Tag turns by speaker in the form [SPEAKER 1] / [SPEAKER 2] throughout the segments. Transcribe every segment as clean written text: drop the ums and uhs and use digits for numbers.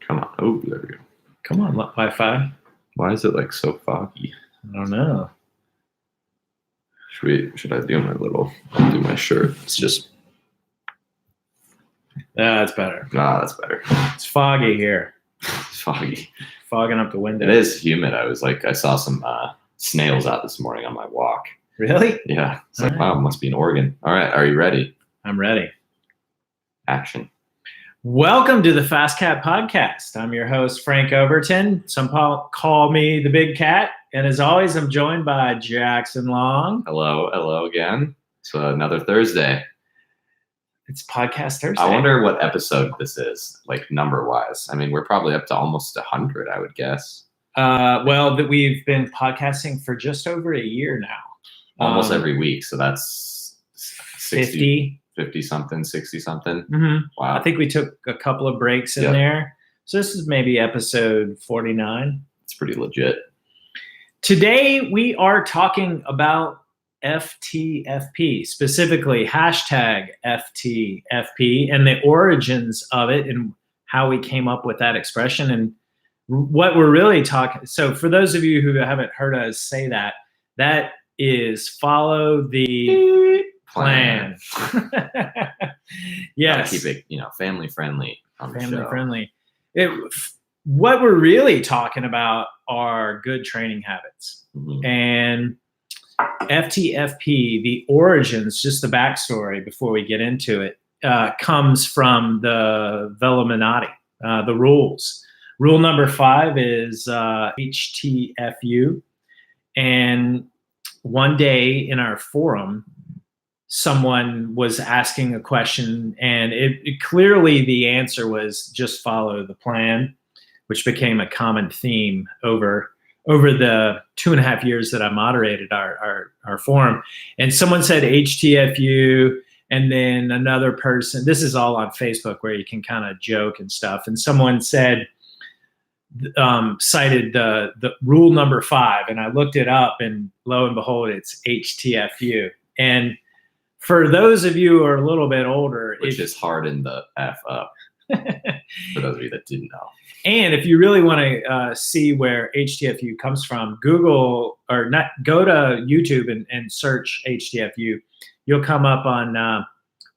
[SPEAKER 1] Come on. Oh, there we go.
[SPEAKER 2] Come on, Wi-Fi.
[SPEAKER 1] Why is it like so foggy?
[SPEAKER 2] I don't know.
[SPEAKER 1] Should I do I'll do my shirt. It's just.
[SPEAKER 2] That's better.
[SPEAKER 1] That's better.
[SPEAKER 2] It's foggy here.
[SPEAKER 1] It's foggy.
[SPEAKER 2] Fogging up the window.
[SPEAKER 1] It is humid. I saw some snails out this morning on my walk.
[SPEAKER 2] Really?
[SPEAKER 1] Yeah. It's like, wow, it must be in Oregon. All right. Are you ready?
[SPEAKER 2] I'm ready.
[SPEAKER 1] Action.
[SPEAKER 2] Welcome to the Fast Cat Podcast. I'm your host, Frank Overton. Some call me the Big Cat. And as always, I'm joined by Jackson Long.
[SPEAKER 1] Hello again. It's another Thursday.
[SPEAKER 2] It's Podcast Thursday.
[SPEAKER 1] I wonder what episode this is, like number-wise. I mean, we're probably up to almost 100, I would guess.
[SPEAKER 2] We've been podcasting for just over a year now.
[SPEAKER 1] Almost every week, so that's
[SPEAKER 2] 50
[SPEAKER 1] something, 60 something.
[SPEAKER 2] Mm-hmm.
[SPEAKER 1] Wow.
[SPEAKER 2] I think we took a couple of breaks in there. So this is maybe episode 49.
[SPEAKER 1] It's pretty legit.
[SPEAKER 2] Today we are talking about FTFP, specifically hashtag FTFP and the origins of it and how we came up with that expression and what we're really talking. So for those of you who haven't heard us say that, that is follow the plan. Yes.
[SPEAKER 1] Keep it, family friendly.
[SPEAKER 2] Family friendly. What we're really talking about are good training habits. Mm-hmm. And FTFP, the origins, just the backstory before we get into it, comes from the Veluminati, the rules. Rule number 5 is HTFU. And one day in our forum, someone was asking a question, and it clearly the answer was just follow the plan, which became a common theme over the 2.5 years that I moderated our forum. And someone said HTFU, and then another person, this is all on Facebook where you can kind of joke and stuff. And someone said, cited the rule number 5, and I looked it up, and lo and behold, it's HTFU. And for those of you who are a little bit older,
[SPEAKER 1] which is harden the F up. For those of you that didn't know.
[SPEAKER 2] And if you really want to see where HTFU comes from, go to YouTube and search HTFU. You'll come up on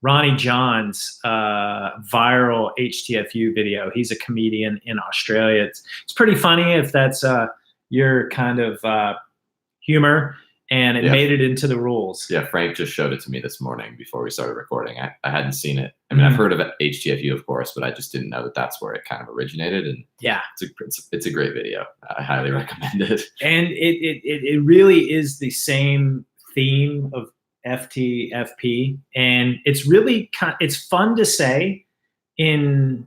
[SPEAKER 2] Ronnie John's viral HTFU video. He's a comedian in Australia. It's pretty funny if that's your kind of humor, and it made it into the rules. Yeah,
[SPEAKER 1] Frank just showed it to me this morning before we started recording. I hadn't seen it. I mean, I've heard of HTFU, of course, but I just didn't know that that's where it kind of originated. And
[SPEAKER 2] yeah,
[SPEAKER 1] it's a great video. I highly recommend it.
[SPEAKER 2] And it really is the same theme of FTFP, and it's really it's fun to say to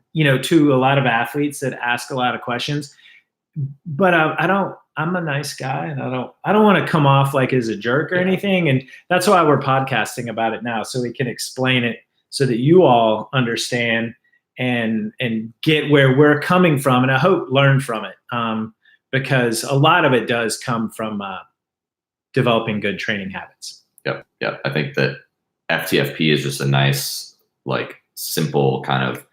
[SPEAKER 2] a lot of athletes that ask a lot of questions. But I'm a nice guy, and I don't want to come off like as a jerk or anything. And that's why we're podcasting about it now, so we can explain it so that you all understand and get where we're coming from, and I hope learn from it, because a lot of it does come from developing good training habits.
[SPEAKER 1] Yep. I think that FTFP is just a nice, simple kind of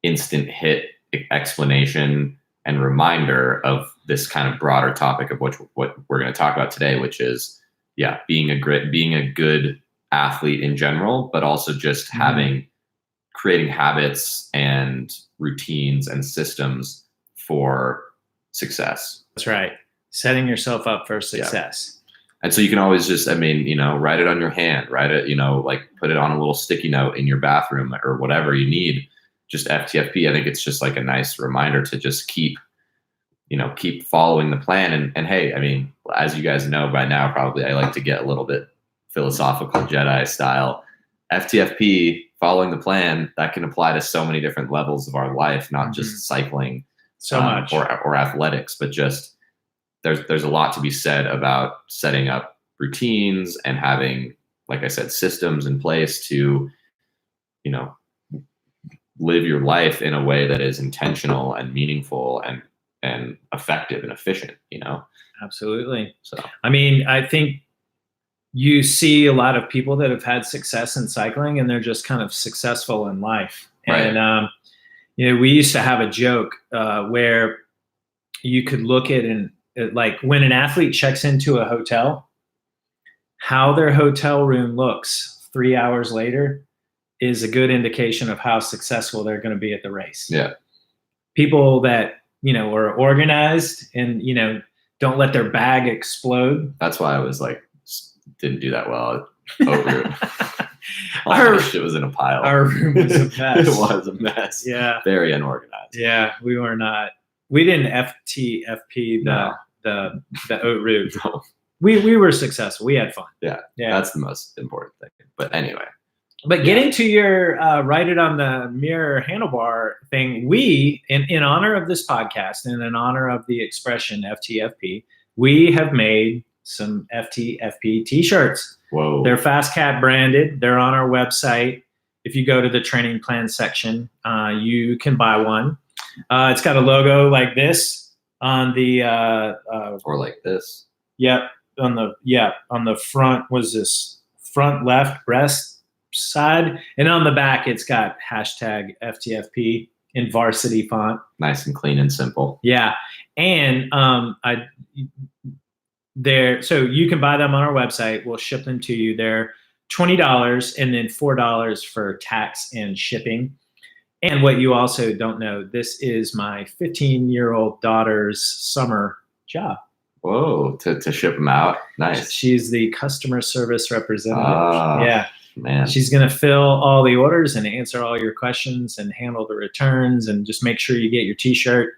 [SPEAKER 1] instant hit explanation and reminder of this kind of broader topic of what we're going to talk about today, which is, being a good athlete in general, but also just creating habits and routines and systems for success.
[SPEAKER 2] That's right. Setting yourself up for success.
[SPEAKER 1] And so you can always just, write it on your hand, write it, put it on a little sticky note in your bathroom or whatever you need. Just FTFP. I think it's just like a nice reminder to just keep following the plan. And hey, as you guys know by now, probably I like to get a little bit philosophical Jedi style. FTFP, following the plan, that can apply to so many different levels of our life, not just cycling
[SPEAKER 2] so much
[SPEAKER 1] or athletics, but just there's a lot to be said about setting up routines and having, like I said, systems in place to, live your life in a way that is intentional and meaningful and effective and efficient,
[SPEAKER 2] Absolutely.
[SPEAKER 1] So,
[SPEAKER 2] I think you see a lot of people that have had success in cycling, and they're just kind of successful in life.
[SPEAKER 1] Right.
[SPEAKER 2] And We used to have a joke where you could look at like when an athlete checks into a hotel, how their hotel room looks 3 hours later is a good indication of how successful they're going to be at the race.
[SPEAKER 1] Yeah.
[SPEAKER 2] People that, are organized and, don't let their bag explode.
[SPEAKER 1] That's why I was like, didn't do that well at Oat Root.
[SPEAKER 2] Our
[SPEAKER 1] shit was in a pile.
[SPEAKER 2] Our room was a mess.
[SPEAKER 1] It was a mess.
[SPEAKER 2] Yeah.
[SPEAKER 1] Very unorganized.
[SPEAKER 2] Yeah, we were not. We didn't FTFP the Oat Root.
[SPEAKER 1] No.
[SPEAKER 2] We were successful. We had fun.
[SPEAKER 1] Yeah. That's the most important thing. But anyway.
[SPEAKER 2] But getting to your write it on the mirror handlebar thing, we, in honor of this podcast and in honor of the expression FTFP, we have made some FTFP t-shirts.
[SPEAKER 1] Whoa.
[SPEAKER 2] They're FastCat branded. They're on our website. If you go to the training plan section, you can buy one. It's got a logo like this on the
[SPEAKER 1] or like this.
[SPEAKER 2] Yep. On the front was this front left breast side, and on the back it's got hashtag FTFP in varsity font.
[SPEAKER 1] Nice and clean and simple.
[SPEAKER 2] Yeah. And so you can buy them on our website. We'll ship them to you. They're $20 and then $4 for tax and shipping. And what you also don't know, this is my 15-year-old daughter's summer job.
[SPEAKER 1] Whoa, to ship them out. Nice.
[SPEAKER 2] She's the customer service representative. Yeah.
[SPEAKER 1] Man.
[SPEAKER 2] She's going to fill all the orders and answer all your questions and handle the returns and just make sure you get your t-shirt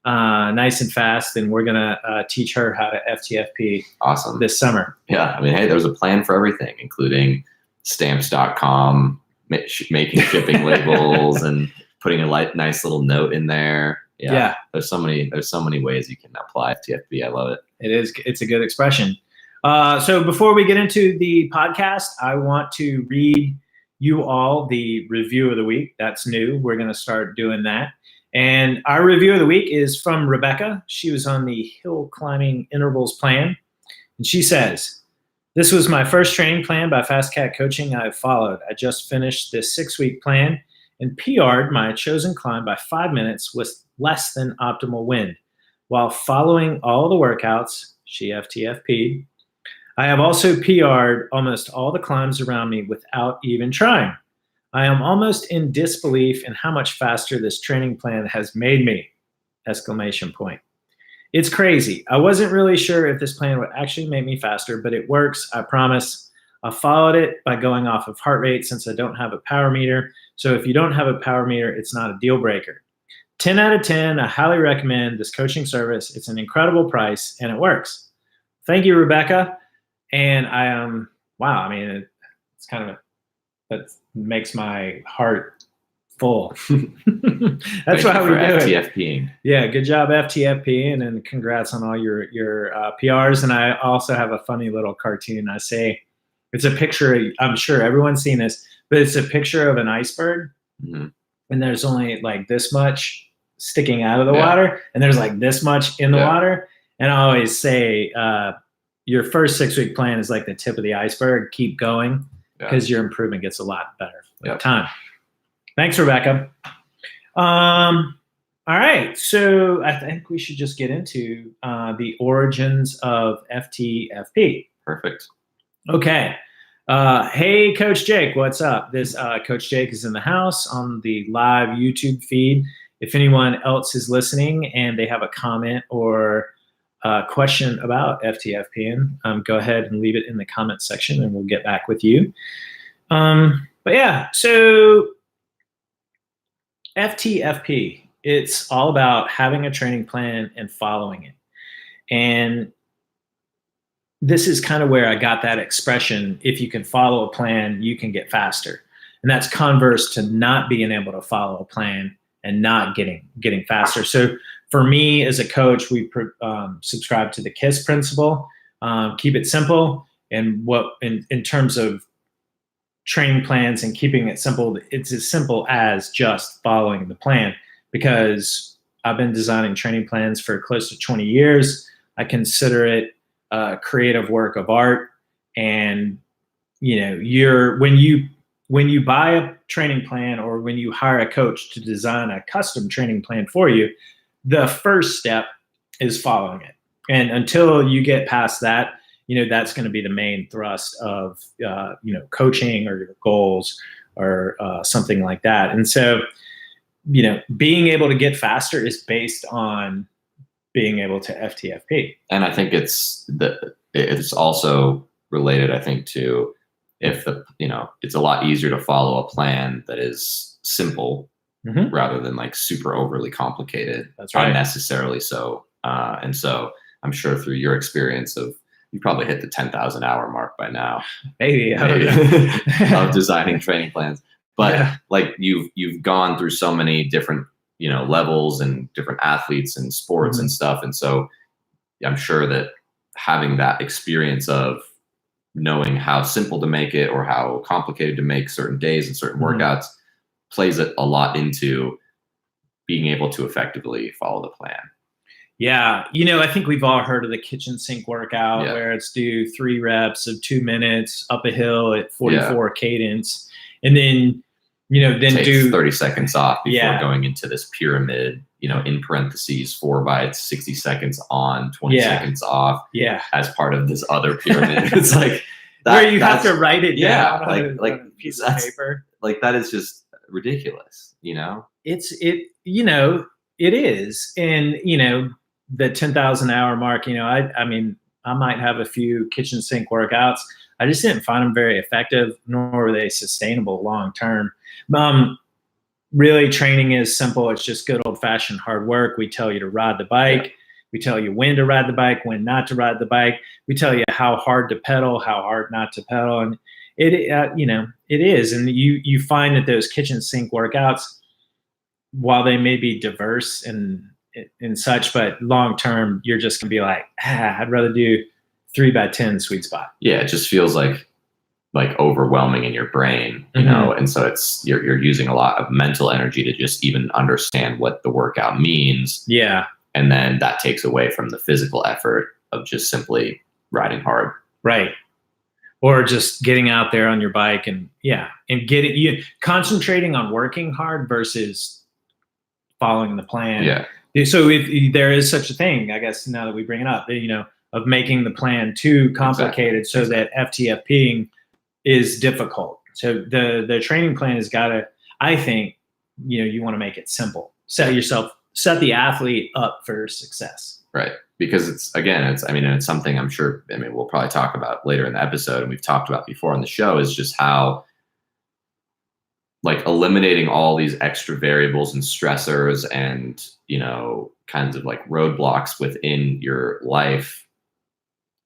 [SPEAKER 2] nice and fast. And we're going to teach her how to FTFP
[SPEAKER 1] awesome
[SPEAKER 2] this summer.
[SPEAKER 1] Yeah. I mean, hey, there's a plan for everything, including stamps.com, making shipping labels and putting a nice little note in there. Yeah. There's so many ways you can apply FTFP. I love it.
[SPEAKER 2] It is. It's a good expression. So before we get into the podcast, I want to read you all the review of the week. That's new. We're going to start doing that. And our review of the week is from Rebecca. She was on the hill climbing intervals plan. And she says, "This was my first training plan by FastCat Coaching I've followed. I just finished this 6-week plan and PR'd my chosen climb by 5 minutes with less than optimal wind. While following all the workouts, she FTFP'd. I have also PR'd almost all the climbs around me without even trying. I am almost in disbelief in how much faster this training plan has made me! Exclamation point. It's crazy. I wasn't really sure if this plan would actually make me faster, but it works, I promise. I followed it by going off of heart rate since I don't have a power meter. So if you don't have a power meter, it's not a deal breaker. 10 out of 10, I highly recommend this coaching service. It's an incredible price and it works. Thank you, Rebecca. And I am, wow, I mean, it's kind of, that makes my heart full. That's why we do it.
[SPEAKER 1] FTFPing.
[SPEAKER 2] Yeah, good job FTFPing, and congrats on all your PRs. And I also have a funny little cartoon. I say, it's a picture, I'm sure everyone's seen this, but it's a picture of an iceberg. Mm-hmm. And there's only like this much sticking out of the water, and there's like this much in the water. And I always say, your first 6-week plan is like the tip of the iceberg. Keep going because your improvement gets a lot better with time. Thanks, Rebecca. All right. So I think we should just get into the origins of FTFP.
[SPEAKER 1] Perfect.
[SPEAKER 2] Okay. Hey, Coach Jake, what's up? This Coach Jake is in the house on the live YouTube feed. If anyone else is listening and they have a comment or question about FTFPing, go ahead and leave it in the comment section and we'll get back with you. But yeah, so FTFP, it's all about having a training plan and following it. And this is kind of where I got that expression, if you can follow a plan, you can get faster. And that's converse to not being able to follow a plan and not getting faster. So for me as a coach, we subscribe to the KISS principle, keep it simple. And what in terms of training plans and keeping it simple, it's as simple as just following the plan, because I've been designing training plans for close to 20 years. I consider it a creative work of art. And, you know, when you when you buy a training plan or when you hire a coach to design a custom training plan for you, the first step is following it. And until you get past that, that's going to be the main thrust of, coaching or your goals or something like that. And so, being able to get faster is based on being able to FTFP.
[SPEAKER 1] And I think it's also related, I think, to if it's a lot easier to follow a plan that is simple rather than like super overly complicated.
[SPEAKER 2] That's right.
[SPEAKER 1] Unnecessarily so. And so I'm sure through your experience you probably hit the 10,000 hour mark by now.
[SPEAKER 2] Maybe.
[SPEAKER 1] Of designing training plans. But like you've gone through so many different, levels and different athletes and sports and stuff. And so I'm sure that having that experience of knowing how simple to make it or how complicated to make certain days and certain workouts plays it a lot into being able to effectively follow the plan.
[SPEAKER 2] Yeah. I think we've all heard of the kitchen sink workout where it's do 3 reps of 2 minutes up a hill at 44 cadence. And then, then
[SPEAKER 1] take
[SPEAKER 2] do
[SPEAKER 1] 30 seconds off before going into this pyramid, in parentheses, 4 by 60 seconds on, 20 seconds off as part of this other pyramid. It's like
[SPEAKER 2] that, where you have to write it down
[SPEAKER 1] on
[SPEAKER 2] a piece of paper.
[SPEAKER 1] Like that is just ridiculous,
[SPEAKER 2] It is. And, the 10,000 hour mark, I mean, I might have a few kitchen sink workouts. I just didn't find them very effective, nor were they sustainable long term. Really, training is simple. It's just good old fashioned hard work. We tell you to ride the bike. Yeah. We tell you when to ride the bike, when not to ride the bike. We tell you how hard to pedal, how hard not to pedal. And it is. And you find that those kitchen sink workouts, while they may be diverse and such, but long term, you're just gonna be like, I'd rather do 3 by 10 sweet spot.
[SPEAKER 1] Yeah, it just feels like overwhelming in your brain, and so it's you're using a lot of mental energy to just even understand what the workout means.
[SPEAKER 2] Yeah,
[SPEAKER 1] and then that takes away from the physical effort of just simply riding hard.
[SPEAKER 2] Right. Or just getting out there on your bike and concentrating on working hard versus following the plan.
[SPEAKER 1] Yeah.
[SPEAKER 2] So if there is such a thing, I guess now that we bring it up, of making the plan too complicated so that FTFPing is difficult. So the training plan has got to, I think, you want to make it simple. Set the athlete up for success.
[SPEAKER 1] Right. Because it's something I'm sure, we'll probably talk about later in the episode, and we've talked about before on the show, is just how like eliminating all these extra variables and stressors and, kinds of like roadblocks within your life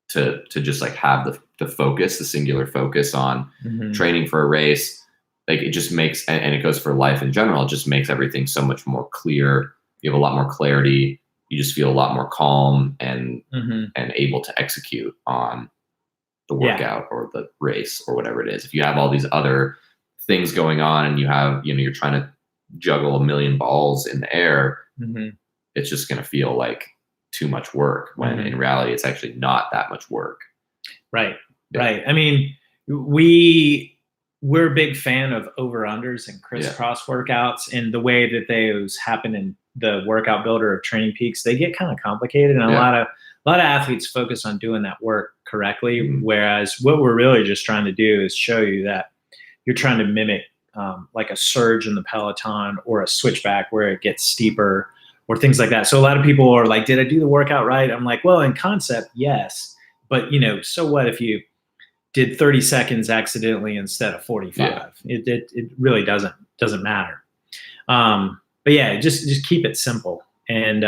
[SPEAKER 1] to just like have the focus, the singular focus on training for a race. Like it just makes, and it goes for life in general, it just makes everything so much more clear. You have a lot more clarity. You just feel a lot more calm and able to execute on the workout or the race or whatever it is. If you have all these other things going on and you have, you're trying to juggle a million balls in the air, it's just going to feel like too much work when in reality, it's actually not that much work.
[SPEAKER 2] Right. Yeah. Right. I mean, we're a big fan of over-unders and crisscross workouts, and the way that those happen in the workout builder of Training Peaks, they get kind of complicated, and a lot of athletes focus on doing that work correctly. Whereas what we're really just trying to do is show you that you're trying to mimic like a surge in the Peloton or a switchback where it gets steeper or things like that. So a lot of people are like, did I do the workout right? I'm like, well, in concept, yes. But, so what if you did 30 seconds accidentally instead of 45? Yeah. It really doesn't matter. But yeah, just keep it simple. And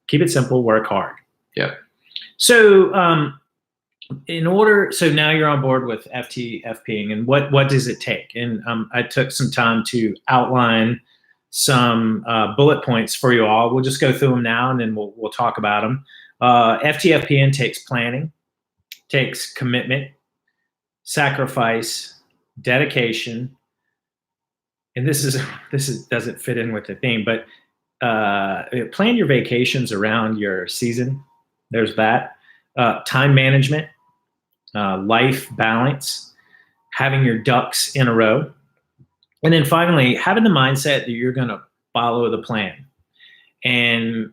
[SPEAKER 2] keep it simple, work hard.
[SPEAKER 1] Yeah.
[SPEAKER 2] So so now you're on board with FTFPing, and what does it take? And I took some time to outline some bullet points for you all. We'll just go through them now, and then we'll talk about them. FTFPing takes planning, takes commitment, sacrifice, dedication, and this doesn't fit in with the theme, but plan your vacations around your season. There's that. Time management, life balance, having your ducks in a row. And then finally, having the mindset that you're going to follow the plan. And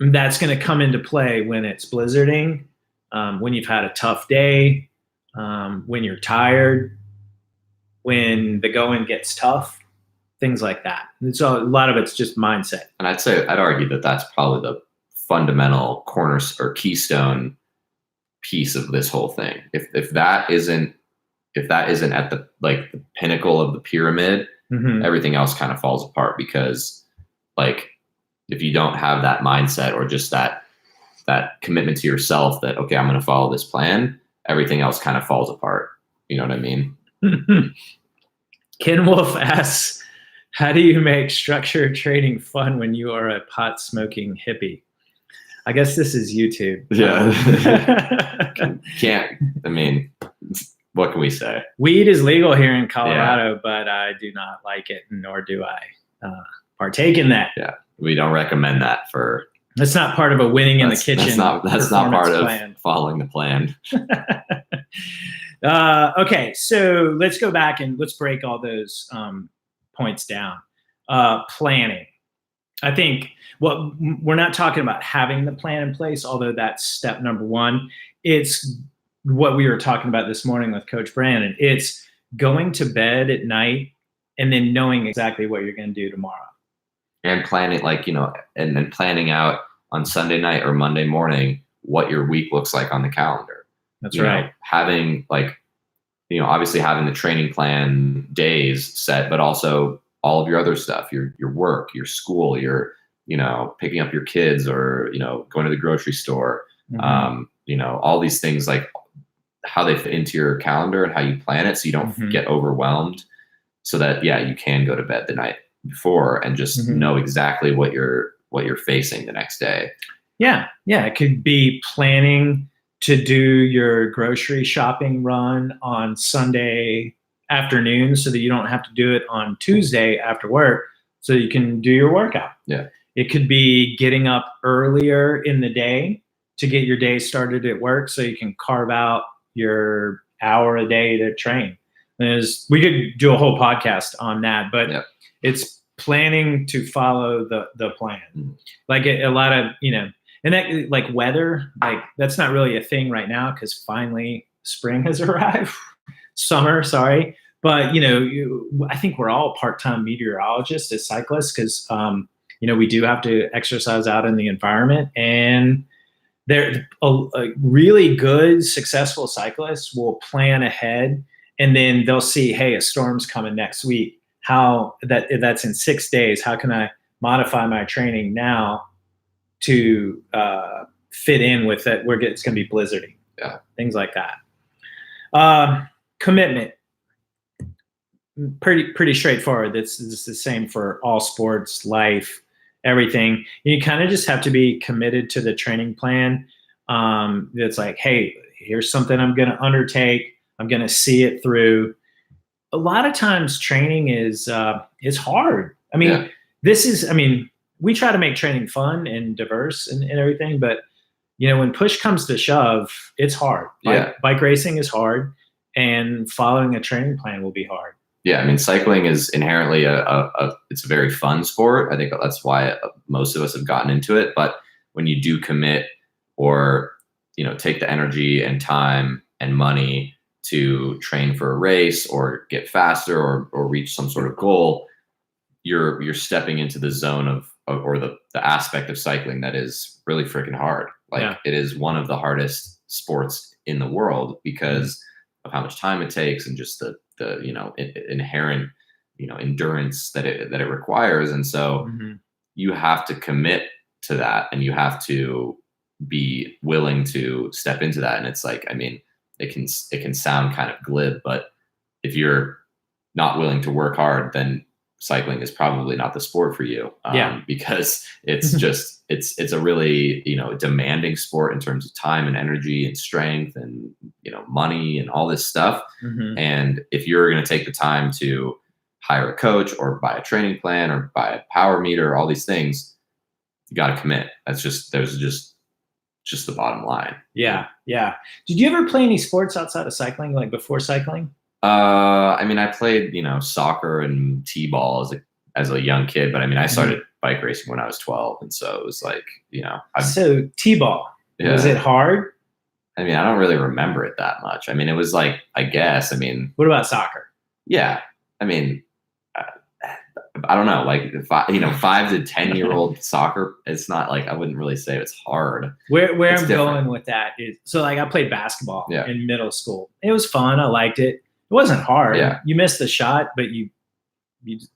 [SPEAKER 2] that's going to come into play when it's blizzarding, when you've had a tough day, when you're tired, when the going gets tough, things like that. And so a lot of it's just mindset.
[SPEAKER 1] And I'd argue that that's probably the fundamental corner or keystone piece of this whole thing. If that isn't at the the pinnacle of the pyramid, everything else kind of falls apart, because like if you don't have that mindset or just that commitment to yourself that, okay, I'm going to follow this plan, everything else kind of falls apart. You know what I mean?
[SPEAKER 2] Ken Wolf asks, how do you make structured training fun when you are a pot smoking hippie? I guess this is YouTube.
[SPEAKER 1] Yeah. Can't, I mean, what can we say?
[SPEAKER 2] Weed is legal here in Colorado, but I do not like it, nor do I partake in that.
[SPEAKER 1] Yeah. We don't recommend that for.
[SPEAKER 2] That's not part of a winning in the kitchen.
[SPEAKER 1] That's not part of following the plan.
[SPEAKER 2] Okay, so let's go back and let's break all those points down. Planning. I think we're not talking about having the plan in place, although that's step number one. It's what we were talking about this morning with Coach Brandon. It's going to bed at night and then knowing exactly what you're going to do tomorrow.
[SPEAKER 1] And planning, and then planning out on Sunday night or Monday morning what your week looks like on the calendar.
[SPEAKER 2] That's right.
[SPEAKER 1] Having obviously having the training plan days set, but also all of your other stuff, your work, your school, your picking up your kids, or going to the grocery store, all these things, like how they fit into your calendar and how you plan it so you don't get overwhelmed, so that you can go to bed the night before and just know exactly what you're facing the next day.
[SPEAKER 2] Yeah. It could be planning to do your grocery shopping run on Sunday afternoon so that you don't have to do it on Tuesday after work, so you can do your workout.
[SPEAKER 1] Yeah.
[SPEAKER 2] It could be getting up earlier in the day to get your day started at work so you can carve out your hour a day to train. We could do a whole podcast on that, but it's planning to follow the plan. Like a lot of, and that, like weather, like that's not really a thing right now because finally spring has arrived. Summer, sorry. But, I think we're all part-time meteorologists as cyclists because, we do have to exercise out in the environment. And they're really good, successful cyclists will plan ahead, and then they'll see, hey, a storm's coming next week. That's in 6 days. How can I modify my training now to fit in with it where it's going to be blizzarding?
[SPEAKER 1] Yeah. Things
[SPEAKER 2] like that. Commitment. Pretty straightforward. It's the same for all sports, life, everything. You kind of just have to be committed to the training plan. It's like, hey, here's something I'm going to undertake. I'm going to see it through. A lot of times training is hard. I mean, we try to make training fun and diverse and everything, but when push comes to shove, it's hard. Bike racing is hard, and following a training plan will be hard.
[SPEAKER 1] Yeah, I mean, cycling is inherently it's a very fun sport. I think that's why most of us have gotten into it. But when you do commit or take the energy and time and money to train for a race or get faster or reach some sort of goal, you're stepping into the zone of the aspect of cycling that is really freaking hard. It is one of the hardest sports in the world because of how much time it takes and just the inherent endurance that it requires. And so you have to commit to that, and you have to be willing to step into that. And it's like, I mean, it can sound kind of glib, but if you're not willing to work hard, then cycling is probably not the sport for you. Because it's just it's a really demanding sport in terms of time and energy and strength and money and all this stuff. And if you're going to take the time to hire a coach or buy a training plan or buy a power meter, all these things, you got to commit. There's just the bottom line.
[SPEAKER 2] Yeah. Did you ever play any sports outside of cycling, like before cycling?
[SPEAKER 1] I mean, I played, soccer and t-ball as a young kid, but I mean, I started bike racing when I was 12, and so it was like,
[SPEAKER 2] So t-ball, was it hard?
[SPEAKER 1] I mean, I don't really remember it that much. I mean, it was like, I guess, I mean,
[SPEAKER 2] What about soccer?
[SPEAKER 1] yeah, I mean, I don't know, like 5 to 10-year-old soccer. It's not like, I wouldn't really say it's hard.
[SPEAKER 2] Where
[SPEAKER 1] It's
[SPEAKER 2] I'm
[SPEAKER 1] different.
[SPEAKER 2] going with that is, so like I played basketball
[SPEAKER 1] Yeah.
[SPEAKER 2] in middle school. It was fun. I liked it. It wasn't hard.
[SPEAKER 1] Yeah.
[SPEAKER 2] You missed the shot, but then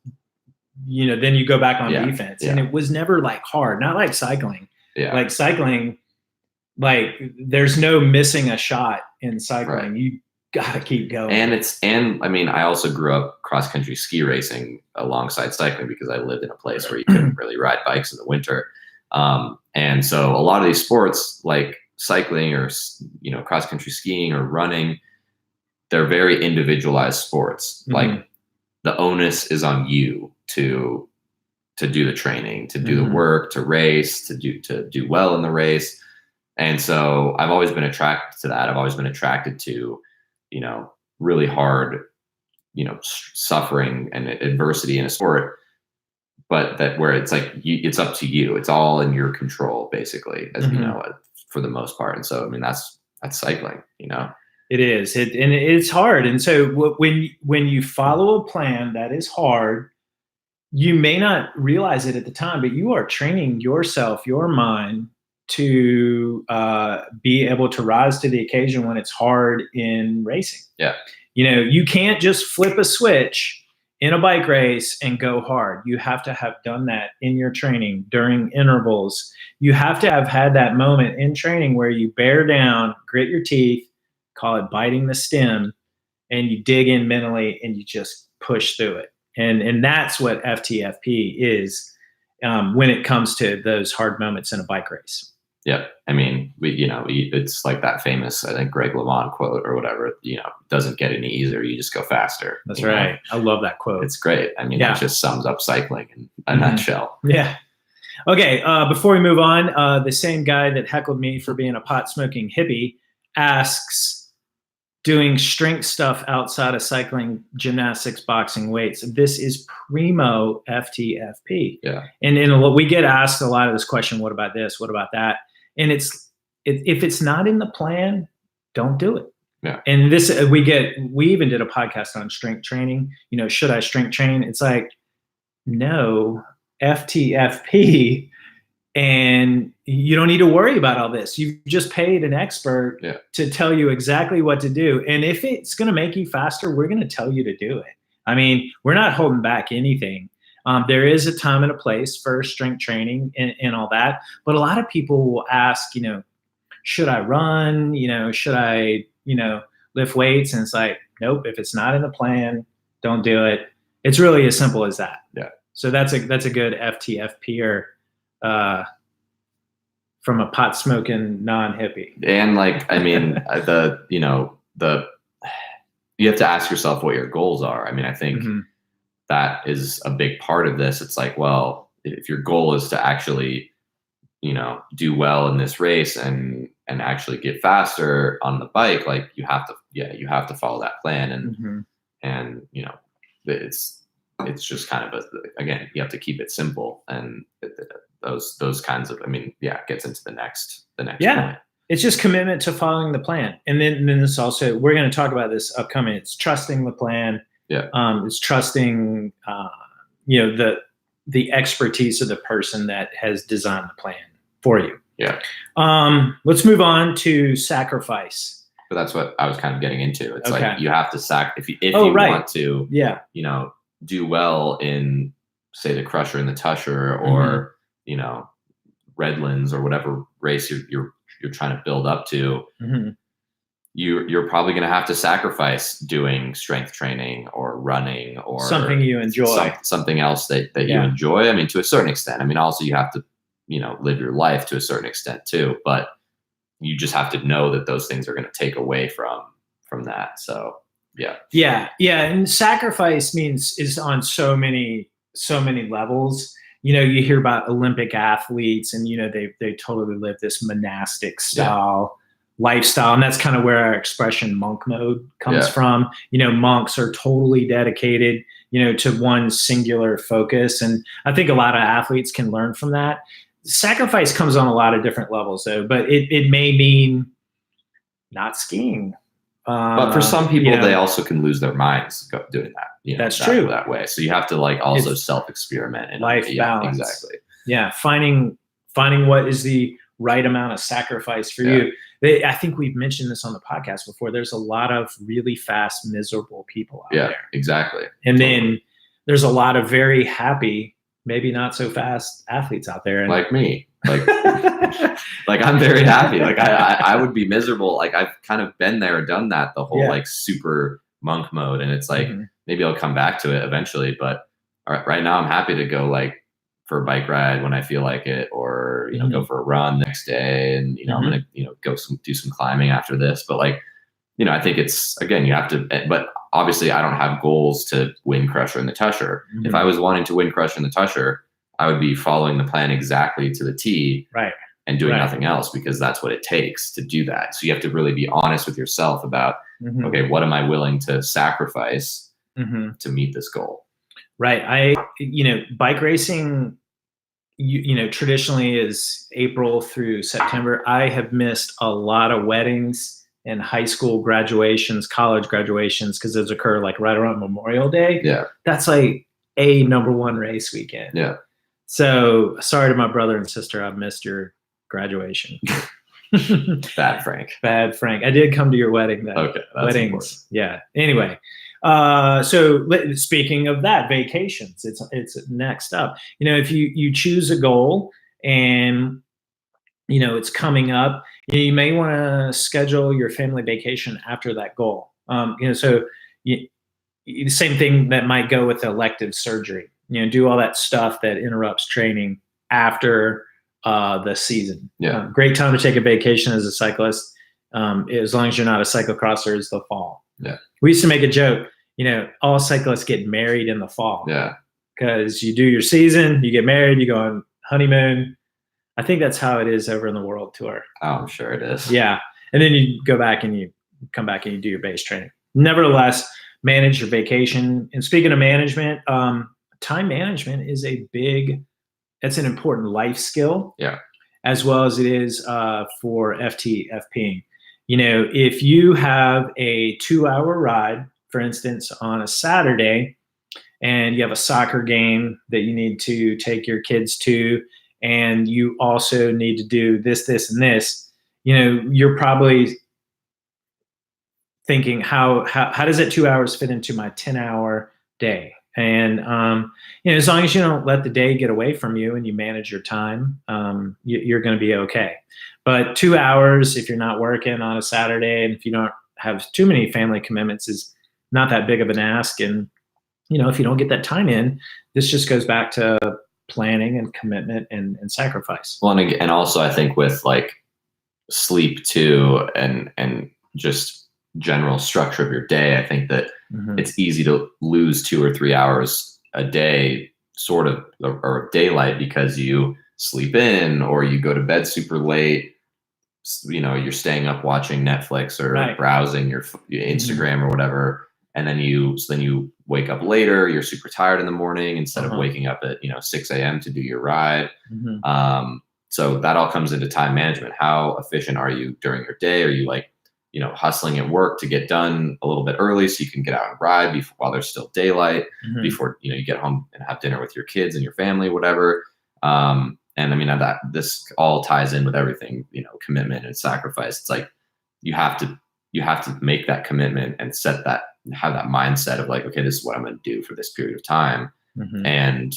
[SPEAKER 2] you go back on
[SPEAKER 1] Yeah.
[SPEAKER 2] defense,
[SPEAKER 1] Yeah.
[SPEAKER 2] and it was never like hard. Not like cycling.
[SPEAKER 1] Yeah.
[SPEAKER 2] Like cycling, like there's no missing a shot in cycling.
[SPEAKER 1] Right.
[SPEAKER 2] You gotta keep going.
[SPEAKER 1] And I mean, I also grew up cross country ski racing alongside cycling because I lived in a place where you couldn't really ride bikes in the winter. And so a lot of these sports like cycling or, cross country skiing or running, they're very individualized sports.
[SPEAKER 2] Mhm.
[SPEAKER 1] Like the onus is on you to do the training, to do the work, to race, to do well in the race. And so I've always been attracted to that. I've always been attracted to, really hard, suffering and adversity in a sport, but that where it's like, it's up to you. It's all in your control, basically, as for the most part. And so, I mean, that's cycling,
[SPEAKER 2] It is. And it's hard. And so when you follow a plan that is hard, you may not realize it at the time, but you are training yourself, your mind, to be able to rise to the occasion when it's hard in racing.
[SPEAKER 1] Yeah.
[SPEAKER 2] You can't just flip a switch in a bike race and go hard. You have to have done that in your training during intervals. You have to have had that moment in training where you bear down, grit your teeth, call it biting the stem, and you dig in mentally and you just push through it. And that's what FTFP is when it comes to those hard moments in a bike race.
[SPEAKER 1] Yeah. I mean, it's like that famous, I think, Greg LeMond quote or whatever, doesn't get any easier. You just go faster.
[SPEAKER 2] That's right. I love that quote.
[SPEAKER 1] It's great. I mean, It just sums up cycling in a nutshell.
[SPEAKER 2] Yeah. Okay. Before we move on, the same guy that heckled me for being a pot smoking hippie asks, doing strength stuff outside of cycling, gymnastics, boxing, weights. This is primo FTFP.
[SPEAKER 1] Yeah.
[SPEAKER 2] And we get asked a lot of this question, what about this? What about that? And if it's not in the plan, don't do it.
[SPEAKER 1] Yeah.
[SPEAKER 2] And we even did a podcast on strength training. Should I strength train? It's like, no, FTFP. And you don't need to worry about all this. You've just paid an expert to tell you exactly what to do. And if it's going to make you faster, we're going to tell you to do it. I mean, we're not holding back anything. There is a time and a place for strength training and all that. But a lot of people will ask, should I run? Should I, lift weights? And it's like, nope, if it's not in the plan, don't do it. It's really as simple as that.
[SPEAKER 1] Yeah. So
[SPEAKER 2] that's a good FTFPer. From a pot smoking non-hippie.
[SPEAKER 1] And like, I mean, you have to ask yourself what your goals are. I mean, I think that is a big part of this. It's like, well, if your goal is to actually, do well in this race and actually get faster on the bike, like you have to follow that plan. And it's just kind of again, you have to keep it simple and those kinds of, it gets into the next point.
[SPEAKER 2] It's just commitment to following the plan. And then this also, we're going to talk about this upcoming. It's trusting the plan.
[SPEAKER 1] Yeah.
[SPEAKER 2] It's trusting, the expertise of the person that has designed the plan for you.
[SPEAKER 1] Yeah.
[SPEAKER 2] Let's move on to sacrifice.
[SPEAKER 1] But that's what I was kind of getting into. It's
[SPEAKER 2] Okay.
[SPEAKER 1] like you have to if you want to, do well in, say, the Crusher and the Tusher or Redlands or whatever race you're trying to build up to. You're probably going to have to sacrifice doing strength training or running or
[SPEAKER 2] something you enjoy,
[SPEAKER 1] something else that you enjoy. I mean, to a certain extent. I mean, also you have to, live your life to a certain extent too, but you just have to know that those things are going to take away from that. So yeah.
[SPEAKER 2] And sacrifice is on so many levels. You hear about Olympic athletes and, they totally live this monastic style lifestyle. And that's kind of where our expression monk mode comes from. Monks are totally dedicated, to one singular focus. And I think a lot of athletes can learn from that. Sacrifice comes on a lot of different levels though, but it may mean not skiing.
[SPEAKER 1] But for some people, they also can lose their minds doing that.
[SPEAKER 2] That's true.
[SPEAKER 1] That way. So you have to also self-experiment and
[SPEAKER 2] life balance.
[SPEAKER 1] Exactly.
[SPEAKER 2] Yeah. Finding what is the right amount of sacrifice for you. I think we've mentioned this on the podcast before. There's a lot of really fast, miserable people out there.
[SPEAKER 1] Exactly.
[SPEAKER 2] And then there's a lot of very happy, maybe not so fast athletes out there.
[SPEAKER 1] Like me. Like I'm very happy. Like I would be miserable. Like I've kind of been there and done that, the whole like super monk mode. And it's like, maybe I'll come back to it eventually, but right now I'm happy to go like for a bike ride when I feel like it, or, go for a run next day. And, I'm going to, go do some climbing after this. But like, I think it's, again, you have to, but obviously I don't have goals to win Crusher and the Tusher. If I was wanting to win Crusher and the Tusher, I would be following the plan exactly to the T,
[SPEAKER 2] right,
[SPEAKER 1] and doing nothing else, because that's what it takes to do that. So you have to really be honest with yourself about, okay, what am I willing to sacrifice to meet this goal?
[SPEAKER 2] Right. Bike racing, traditionally is April through September. I have missed a lot of weddings and high school graduations, college graduations, because those occur like right around Memorial Day.
[SPEAKER 1] Yeah.
[SPEAKER 2] That's like a number one race weekend.
[SPEAKER 1] Yeah.
[SPEAKER 2] So sorry to my brother and sister, I've missed your graduation.
[SPEAKER 1] Bad Frank.
[SPEAKER 2] I did come to your wedding though.
[SPEAKER 1] Okay. That's
[SPEAKER 2] weddings.
[SPEAKER 1] Important.
[SPEAKER 2] Yeah. Anyway. So speaking of that, vacations, it's next up. If you choose a goal and, it's coming up, you may want to schedule your family vacation after that goal. So the same thing that might go with elective surgery, do all that stuff that interrupts training after the season.
[SPEAKER 1] Yeah.
[SPEAKER 2] Great time to take a vacation as a cyclist. As long as you're not a cyclocrosser, is the fall.
[SPEAKER 1] Yeah.
[SPEAKER 2] We used to make a joke, all cyclists get married in the fall.
[SPEAKER 1] Yeah.
[SPEAKER 2] Because you do your season, you get married, you go on honeymoon. I think that's how it is over in the World Tour.
[SPEAKER 1] Oh, I'm sure it is.
[SPEAKER 2] Yeah. And then you go back and you come back and you do your base training. Nevertheless, manage your vacation. And speaking of management, time management is it's an important life skill.
[SPEAKER 1] Yeah.
[SPEAKER 2] As well as it is for FTFPing. If you have a 2-hour ride, for instance, on a Saturday, and you have a soccer game that you need to take your kids to, and you also need to do this, and this, you're probably thinking, how does that 2 hours fit into my 10-hour day? And, as long as you don't let the day get away from you and you manage your time, you're going to be okay. But 2 hours, if you're not working on a Saturday and if you don't have too many family commitments, is not that big of an ask. And, if you don't get that time in, this just goes back to planning and commitment and sacrifice.
[SPEAKER 1] Well, and also I think with like sleep too, and just general structure of your day, I think that it's easy to lose 2 or 3 hours a day, sort of, or daylight, because you sleep in or you go to bed super late. You're staying up watching Netflix or browsing your Instagram or whatever, and then you wake up later. You're super tired in the morning instead of waking up at 6 a.m. to do your ride. So that all comes into time management. How efficient are you during your day? Are you like hustling at work to get done a little bit early so you can get out and ride while there's still daylight, before you get home and have dinner with your kids and your family, whatever. And I mean, that this all ties in with everything, commitment and sacrifice. It's like you have to make that commitment and have that mindset of like, okay, this is what I'm going to do for this period of time. And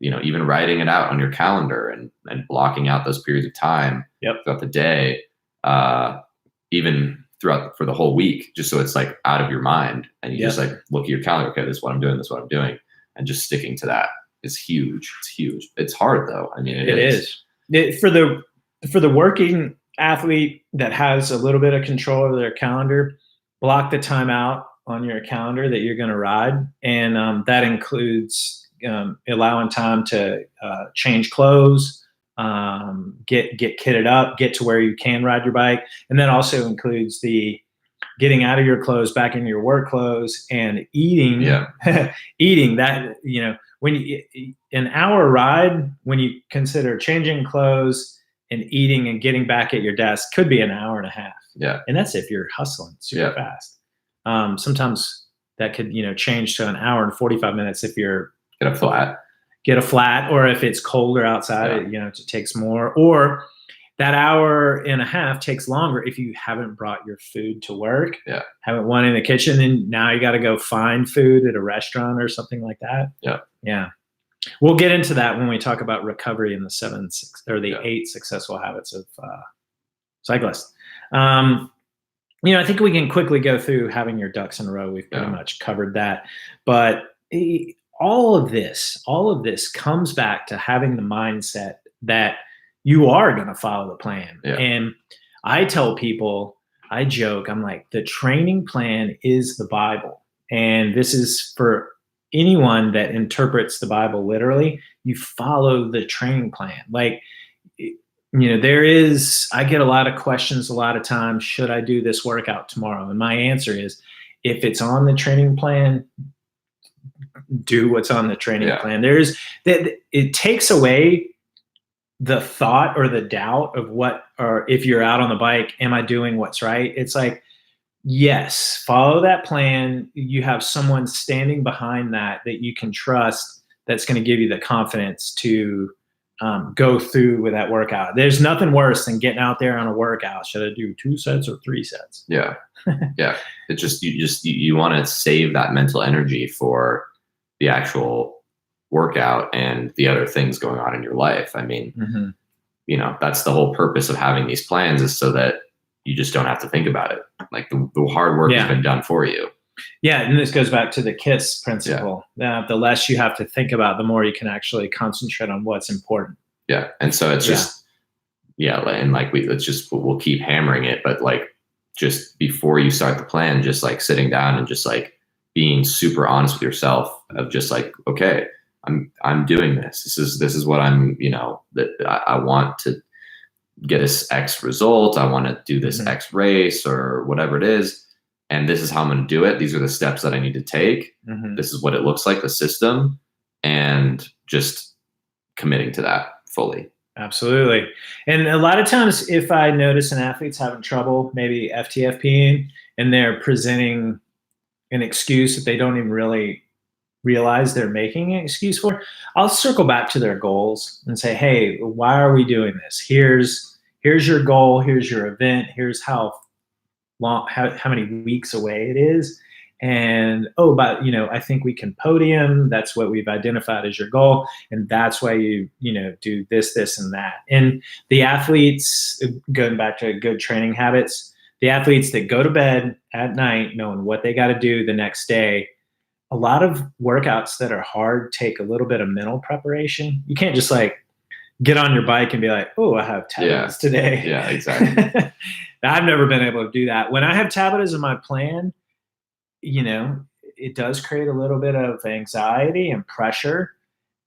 [SPEAKER 1] even writing it out on your calendar and blocking out those periods of time throughout the day, even for the whole week, just so it's like out of your mind, and you just like look at your calendar. Okay, this is what I'm doing. This is what I'm doing, and just sticking to that is huge. It's huge. It's hard though. I mean, it is.
[SPEAKER 2] For the working athlete that has a little bit of control over their calendar, block the time out on your calendar that you're going to ride, and that includes allowing time to change clothes, get kitted up, get to where you can ride your bike. And that also includes the getting out of your clothes, back into your work clothes, and eating. Eating that, when an hour ride, when you consider changing clothes and eating and getting back at your desk, could be an hour and a half.
[SPEAKER 1] Yeah.
[SPEAKER 2] And that's if you're hustling super fast. Sometimes that could, change to an hour and 45 minutes if you're
[SPEAKER 1] get a flat,
[SPEAKER 2] or if it's colder outside, it takes more, or that hour and a half takes longer if you haven't brought your food to work, haven't won in the kitchen, and now you got to go find food at a restaurant or something like that. Yeah. We'll get into that when we talk about recovery in the 8 successful habits of cyclists. I think we can quickly go through having your ducks in a row. We've pretty much covered that, but all of this comes back to having the mindset that you are going to follow the plan. And I tell people, I joke, I'm like, the training plan is the Bible. And this is for anyone that interprets the Bible literally. You follow the training plan. Like, I get a lot of questions a lot of times, should I do this workout tomorrow? And my answer is, if it's on the training plan, do what's on the training plan. It takes away the thought or the doubt of or if you're out on the bike, am I doing what's right? It's like, yes, follow that plan. You have someone standing behind that you can trust, that's going to give you the confidence to go through with that workout. There's nothing worse than getting out there on a workout. Should I do 2 sets or 3 sets?
[SPEAKER 1] Yeah. It's just, you want to save that mental energy for the actual workout and the other things going on in your life. I mean, that's the whole purpose of having these plans, is so that you just don't have to think about it. Like the hard work has been done for you.
[SPEAKER 2] Yeah. And this goes back to the KISS principle. The less you have to think about, the more you can actually concentrate on what's important.
[SPEAKER 1] Yeah. And so it's just, and like we'll keep hammering it, but like, just before you start the plan, just like sitting down and just like being super honest with yourself of just like, okay, I'm doing this. This is what I'm, that I want to get this X result. I want to do this X race or whatever it is. And this is how I'm going to do it. These are the steps that I need to take. This is what it looks like, the system, and just committing to that fully.
[SPEAKER 2] Absolutely. And a lot of times if I notice an athlete's having trouble, maybe FTFPing, and they're presenting an excuse that they don't even really realize they're making an excuse for, I'll circle back to their goals and say, hey, why are we doing this? Here's your goal. Here's your event. Here's how many weeks away it is. And, but, I think we can podium. That's what we've identified as your goal. And that's why you do this, this, and that. And the athletes, going back to good training habits, the athletes that go to bed at night knowing what they got to do the next day, a lot of workouts that are hard take a little bit of mental preparation. You can't just like get on your bike and be like, oh, I have tablets today.
[SPEAKER 1] Yeah, exactly.
[SPEAKER 2] I've never been able to do that. When I have tablets in my plan, it does create a little bit of anxiety and pressure,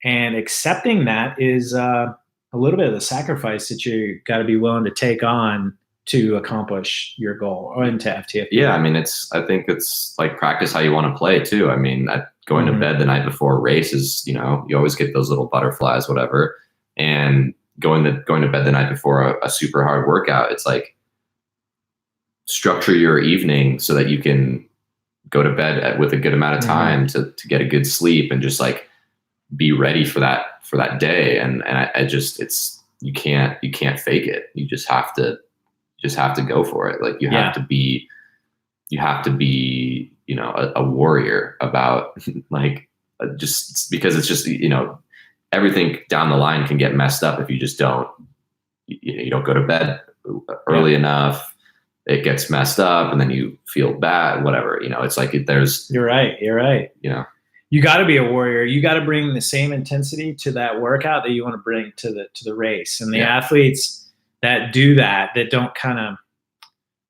[SPEAKER 2] and accepting that is a little bit of the sacrifice that you got to be willing to take on to accomplish your goal or into FTFP.
[SPEAKER 1] Yeah. I mean, I think it's like practice how you want to play too. I mean, going to bed the night before a race is, you always get those little butterflies, whatever. And going to bed the night before a super hard workout, it's like structure your evening so that you can go to bed with a good amount of time to get a good sleep and just like be ready for that day. And you can't fake it. You just have to go for it. Like you have to be, a warrior about like, just because it's just, everything down the line can get messed up if you just don't go to bed early enough. It gets messed up and then you feel bad, whatever, it's like
[SPEAKER 2] you're right. You got to be a warrior. You got to bring the same intensity to that workout that you want to bring to the race. And the athletes that do that don't kind of,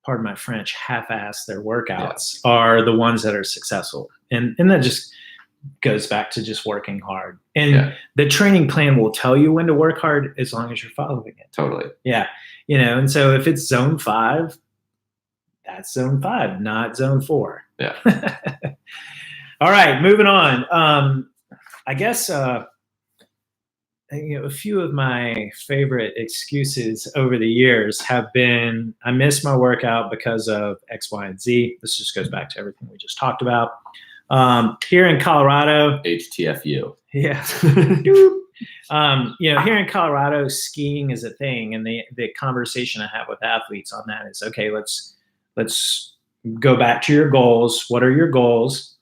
[SPEAKER 2] pardon my French, half-ass their workouts are the ones that are successful. And that just goes back to just working hard. And the training plan will tell you when to work hard as long as you're following it.
[SPEAKER 1] Totally.
[SPEAKER 2] Yeah. And so if it's zone 5, that's zone 5, not zone 4.
[SPEAKER 1] Yeah.
[SPEAKER 2] All right, moving on. I guess a few of my favorite excuses over the years have been I missed my workout because of X, Y, and Z. This just goes back to everything we just talked about. Here in Colorado,
[SPEAKER 1] HTFU.
[SPEAKER 2] Yeah. Here in Colorado, skiing is a thing, and the conversation I have with athletes on that is, okay, let's go back to your goals. What are your goals?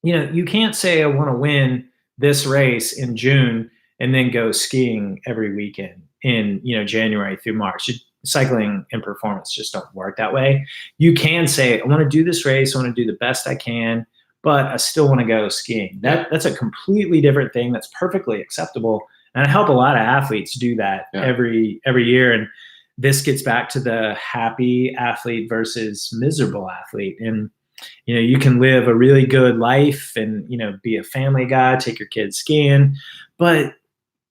[SPEAKER 2] You can't say I want to win this race in June and then go skiing every weekend in January through March. Cycling and performance just don't work that way. You can say, I want to do this race, I want to do the best I can, but I still want to go skiing. That's a completely different thing. That's perfectly acceptable. And I help a lot of athletes do that every year. And this gets back to the happy athlete versus miserable athlete. And, you can live a really good life and, be a family guy, take your kids skiing, but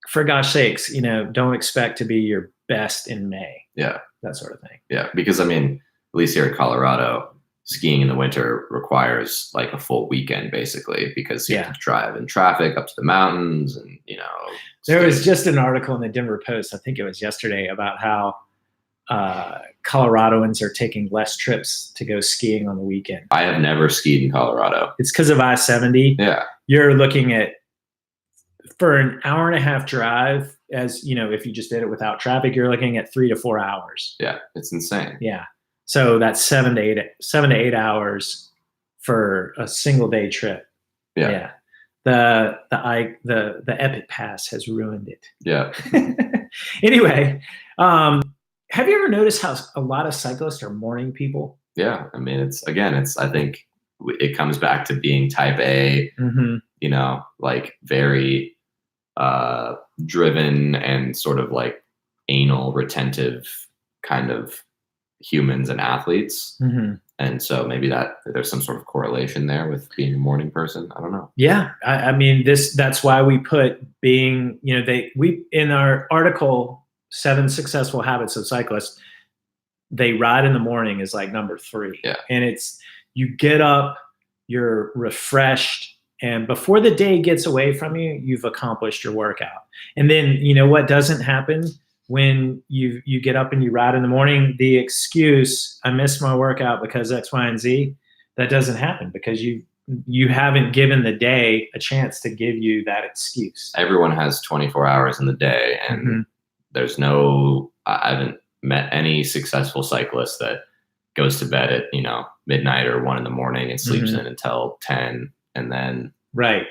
[SPEAKER 2] for gosh sakes, don't expect to be your best in May.
[SPEAKER 1] Yeah.
[SPEAKER 2] That sort of thing.
[SPEAKER 1] Yeah. Because at least here in Colorado, skiing in the winter requires like a full weekend basically, because you have to drive in traffic up to the mountains and,
[SPEAKER 2] There was just an article in the Denver Post, I think it was yesterday, about how Coloradoans are taking less trips to go skiing on the weekend.
[SPEAKER 1] I have never skied in Colorado.
[SPEAKER 2] It's because of I-70.
[SPEAKER 1] Yeah.
[SPEAKER 2] You're looking at, for an hour and a half drive, as if you just did it without traffic, you're looking at 3 to 4 hours.
[SPEAKER 1] Yeah. It's insane.
[SPEAKER 2] Yeah. So that's 7 to 8 hours for a single day trip.
[SPEAKER 1] Yeah.
[SPEAKER 2] The Epic Pass has ruined it.
[SPEAKER 1] Yeah.
[SPEAKER 2] Anyway, have you ever noticed how a lot of cyclists are morning people?
[SPEAKER 1] Yeah. I think it comes back to being type A, like very driven and sort of like anal retentive kind of humans and athletes.
[SPEAKER 2] Mm-hmm.
[SPEAKER 1] And so maybe there's some sort of correlation there with being a morning person. I don't know.
[SPEAKER 2] Yeah. That's why we put being, we in our article, 7 Successful Habits of Cyclists, they ride in the morning is like number 3.
[SPEAKER 1] Yeah.
[SPEAKER 2] And it's, you get up, you're refreshed, and before the day gets away from you, you've accomplished your workout. And then, what doesn't happen when you get up and you ride in the morning? The excuse, I missed my workout because X, Y, and Z, that doesn't happen because you haven't given the day a chance to give you that excuse.
[SPEAKER 1] Everyone has 24 hours in the day, and I haven't met any successful cyclist that goes to bed at, midnight or 1 a.m. and sleeps in until 10. And then,
[SPEAKER 2] right.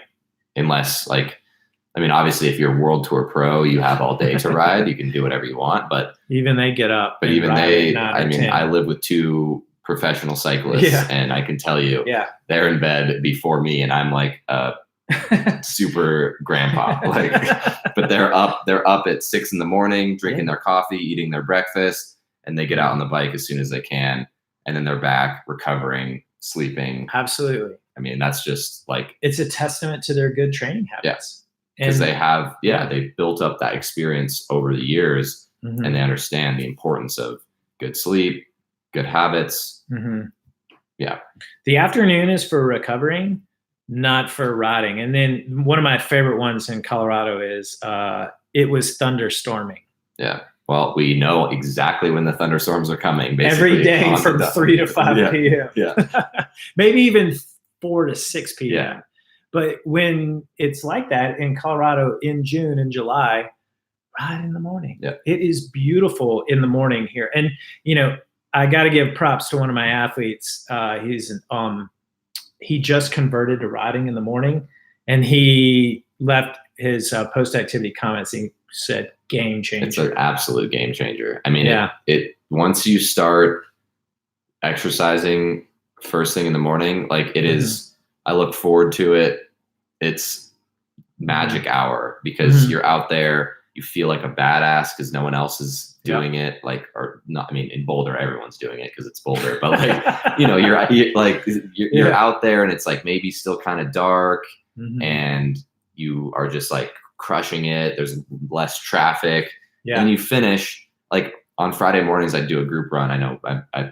[SPEAKER 1] Unless obviously if you're World Tour pro, you have all day to ride, you can do whatever you want, but
[SPEAKER 2] even they get up.
[SPEAKER 1] But even they, I live with 2 professional cyclists and I can tell you they're in bed before me and I'm like a super grandpa, but they're up at 6 a.m, drinking their coffee, eating their breakfast, and they get out on the bike as soon as they can. And then they're back recovering, sleeping.
[SPEAKER 2] Absolutely.
[SPEAKER 1] That's just like,
[SPEAKER 2] it's a testament to their good training habits.
[SPEAKER 1] Yes. Because they have, they've built up that experience over the years and they understand the importance of good sleep, good habits.
[SPEAKER 2] Mm-hmm.
[SPEAKER 1] Yeah.
[SPEAKER 2] The afternoon is for recovering, not for riding. And then one of my favorite ones in Colorado is it was thunderstorming.
[SPEAKER 1] Yeah. Well, we know exactly when the thunderstorms are coming. Basically,
[SPEAKER 2] every day from 3 to 5 p.m.
[SPEAKER 1] Yeah.
[SPEAKER 2] Maybe even 4 to 6 p.m.
[SPEAKER 1] Yeah.
[SPEAKER 2] But when it's like that in Colorado in June and July, ride in the morning.
[SPEAKER 1] Yeah.
[SPEAKER 2] It is beautiful in the morning here. And, I got to give props to one of my athletes. He just converted to riding in the morning, and he left his post-activity comments. He said, game changer.
[SPEAKER 1] It's an absolute game changer. It once you start exercising first thing in the morning, like it is, I look forward to it. It's magic hour because you're out there, you feel like a badass because no one else is doing it. In Boulder, everyone's doing it because it's Boulder, but you're out there and it's like maybe still kind of dark. and you are just like crushing it. There's less traffic.
[SPEAKER 2] Yeah.
[SPEAKER 1] And you finish like on Friday mornings, I do a group run. I know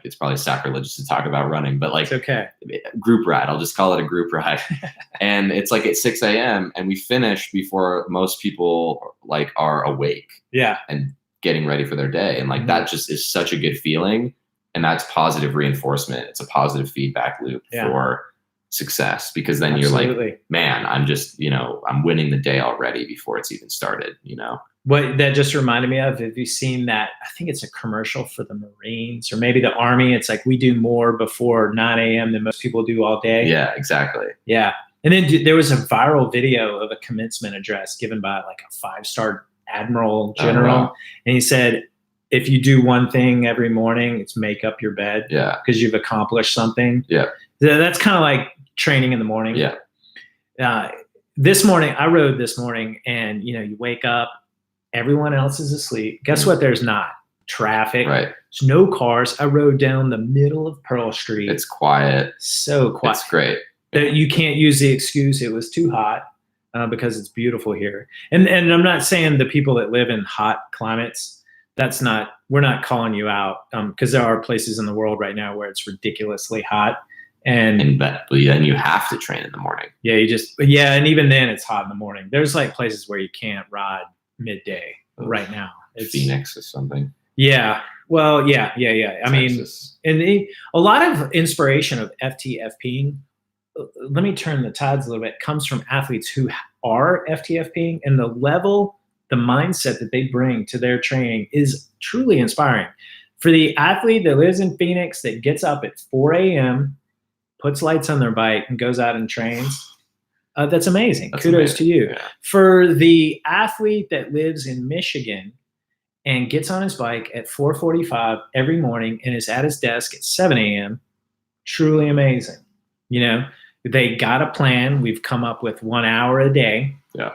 [SPEAKER 1] it's probably sacrilegious to talk about running, but like
[SPEAKER 2] it's okay.
[SPEAKER 1] Group ride. I'll just call it a group ride. And it's like at 6 a.m. and we finish before most people like are awake.
[SPEAKER 2] Yeah.
[SPEAKER 1] And getting ready for their day. And like that just is such a good feeling. And that's positive reinforcement. It's a positive feedback loop for success, because then you're like, man, I'm just, I'm winning the day already before it's even started,
[SPEAKER 2] What that just reminded me of, have you seen that? I think it's a commercial for the Marines or maybe the Army. It's like, we do more before 9 a.m. than most people do all day.
[SPEAKER 1] Yeah, exactly.
[SPEAKER 2] Yeah. And then there was a viral video of a commencement address given by like a 5-star admiral general. Oh, wow. And he said, if you do one thing every morning, it's make up your bed.
[SPEAKER 1] Yeah.
[SPEAKER 2] Because you've accomplished something.
[SPEAKER 1] Yeah.
[SPEAKER 2] That's kind of like training in the morning.
[SPEAKER 1] Yeah.
[SPEAKER 2] This morning, I rode this morning, and you wake up, everyone else is asleep. Guess what? There's not traffic.
[SPEAKER 1] Right.
[SPEAKER 2] There's no cars. I rode down the middle of Pearl Street.
[SPEAKER 1] It's quiet.
[SPEAKER 2] So quiet.
[SPEAKER 1] It's great.
[SPEAKER 2] You can't use the excuse it was too hot, because it's beautiful here. And I'm not saying the people that live in hot climates, we're not calling you out, because there are places in the world right now where it's ridiculously hot. And
[SPEAKER 1] then you have to train in the morning.
[SPEAKER 2] Yeah, and even then it's hot in the morning. There's like places where you can't ride midday right now. It's
[SPEAKER 1] Phoenix or something.
[SPEAKER 2] Yeah. Well, yeah. I
[SPEAKER 1] Texas.
[SPEAKER 2] mean, a lot of inspiration of FTFPing, let me turn the tides a little bit, comes from athletes who are FTFPing, and the mindset that they bring to their training is truly inspiring. For the athlete that lives in Phoenix that gets up at 4 a.m., puts lights on their bike, and goes out and trains, that's amazing. Kudos to you.
[SPEAKER 1] Yeah.
[SPEAKER 2] For the athlete that lives in Michigan and gets on his bike at 4:45 every morning and is at his desk at 7 a.m., truly amazing. They got a plan. We've come up with 1 hour a day.
[SPEAKER 1] Yeah.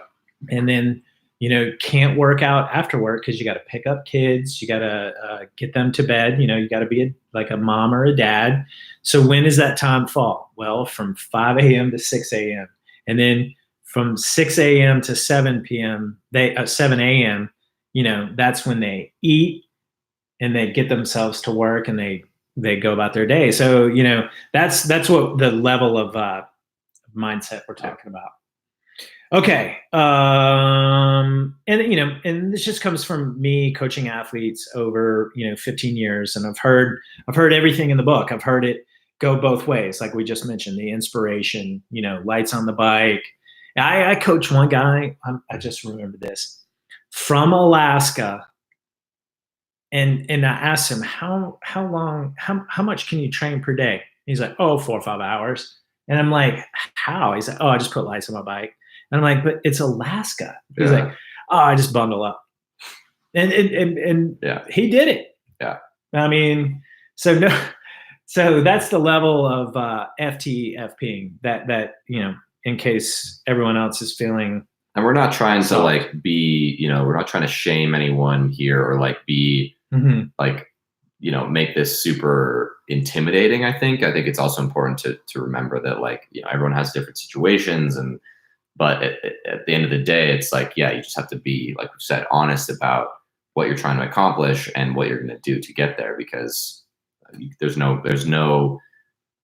[SPEAKER 2] And then, can't work out after work because you got to pick up kids. You got to get them to bed. You got to be like a mom or a dad. So when does that time fall? Well, from 5 a.m. to 6 a.m. And then from 6 a.m. to 7 p.m., 7 a.m., that's when they eat and they get themselves to work and they go about their day. So, that's what the level of mindset we're talking about. Okay. And this just comes from me coaching athletes over, 15 years. And I've heard everything in the book. I've heard it go both ways. Like we just mentioned, the inspiration, lights on the bike. I coach one guy. I just remember this, from Alaska. And I asked him, how much can you train per day? He's like, 4 or 5 hours. And I'm like, how? He's like, I just put lights on my bike. And I'm like, but it's Alaska. He's like, I just bundle up. And he did it.
[SPEAKER 1] Yeah.
[SPEAKER 2] I mean, so that's the level of FTFPing that in case everyone else is feeling.
[SPEAKER 1] And we're not trying to like be, we're not trying to shame anyone here or like be like, make this super intimidating. I think it's also important to remember that like, everyone has different situations, but at the end of the day, it's like, you just have to be, like we said, honest about what you're trying to accomplish and what you're going to do to get there, because there's no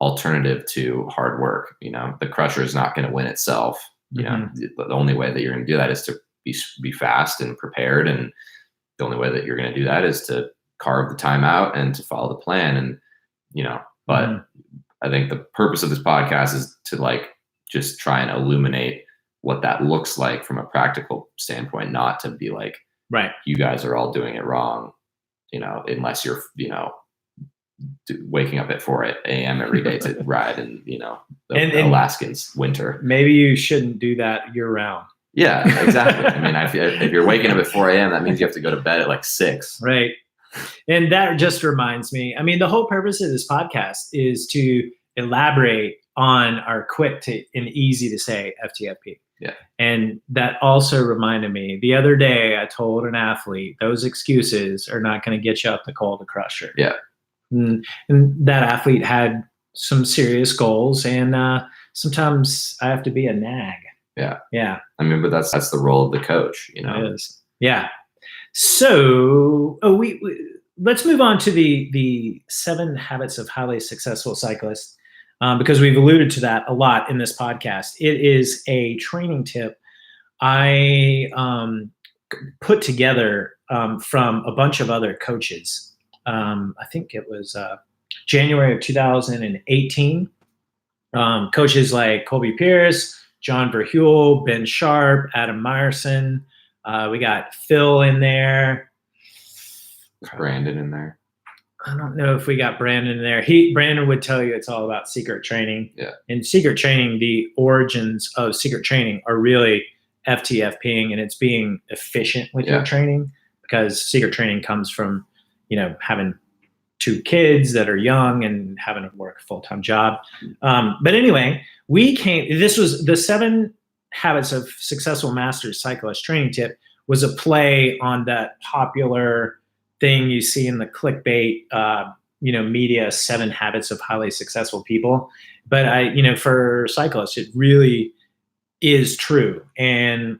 [SPEAKER 1] alternative to hard work. The crusher is not going to win itself. The only way that you're going to do that is to be fast and prepared. And the only way that you're going to do that is to carve the time out and to follow the plan. And, but I think the purpose of this podcast is to like, just try and illuminate what that looks like from a practical standpoint, not to be like,
[SPEAKER 2] right,
[SPEAKER 1] you guys are all doing it wrong, unless you're, waking up at 4 a.m. every day to ride in, the Alaskans winter.
[SPEAKER 2] Maybe you shouldn't do that year round.
[SPEAKER 1] Yeah, exactly. I mean, if you're waking up at 4 a.m., that means you have to go to bed at like 6.
[SPEAKER 2] Right. And that just reminds me, I mean, the whole purpose of this podcast is to elaborate on our quick and easy to say FTFP.
[SPEAKER 1] Yeah. And
[SPEAKER 2] that also reminded me, the other day I told an athlete, those excuses are not going to get you up the call to crusher.
[SPEAKER 1] Yeah.
[SPEAKER 2] And that athlete had some serious goals, and sometimes I have to be a nag.
[SPEAKER 1] Yeah.
[SPEAKER 2] Yeah.
[SPEAKER 1] I mean, but that's the role of the coach,
[SPEAKER 2] It is. Yeah. So let's move on to the 7 habits of highly successful cyclists, because we've alluded to that a lot in this podcast. It is a training tip I put together from a bunch of other coaches. I think it was January of 2018. Coaches like Colby Pierce, John Verheul, Ben Sharp, Adam Meyerson. We got Phil in there.
[SPEAKER 1] Is Brandon in there?
[SPEAKER 2] I don't know if we got Brandon in there. Brandon would tell you it's all about secret training.
[SPEAKER 1] Yeah.
[SPEAKER 2] In secret training, the origins of secret training are really FTFPing, and it's being efficient with your training, because secret training comes from, having 2 kids that are young and having to work a full-time job. But anyway, this was the 7 habits of successful masters cyclist training tip was a play on that popular thing you see in the clickbait, media, 7 habits of highly successful people. But for cyclists, it really is true. And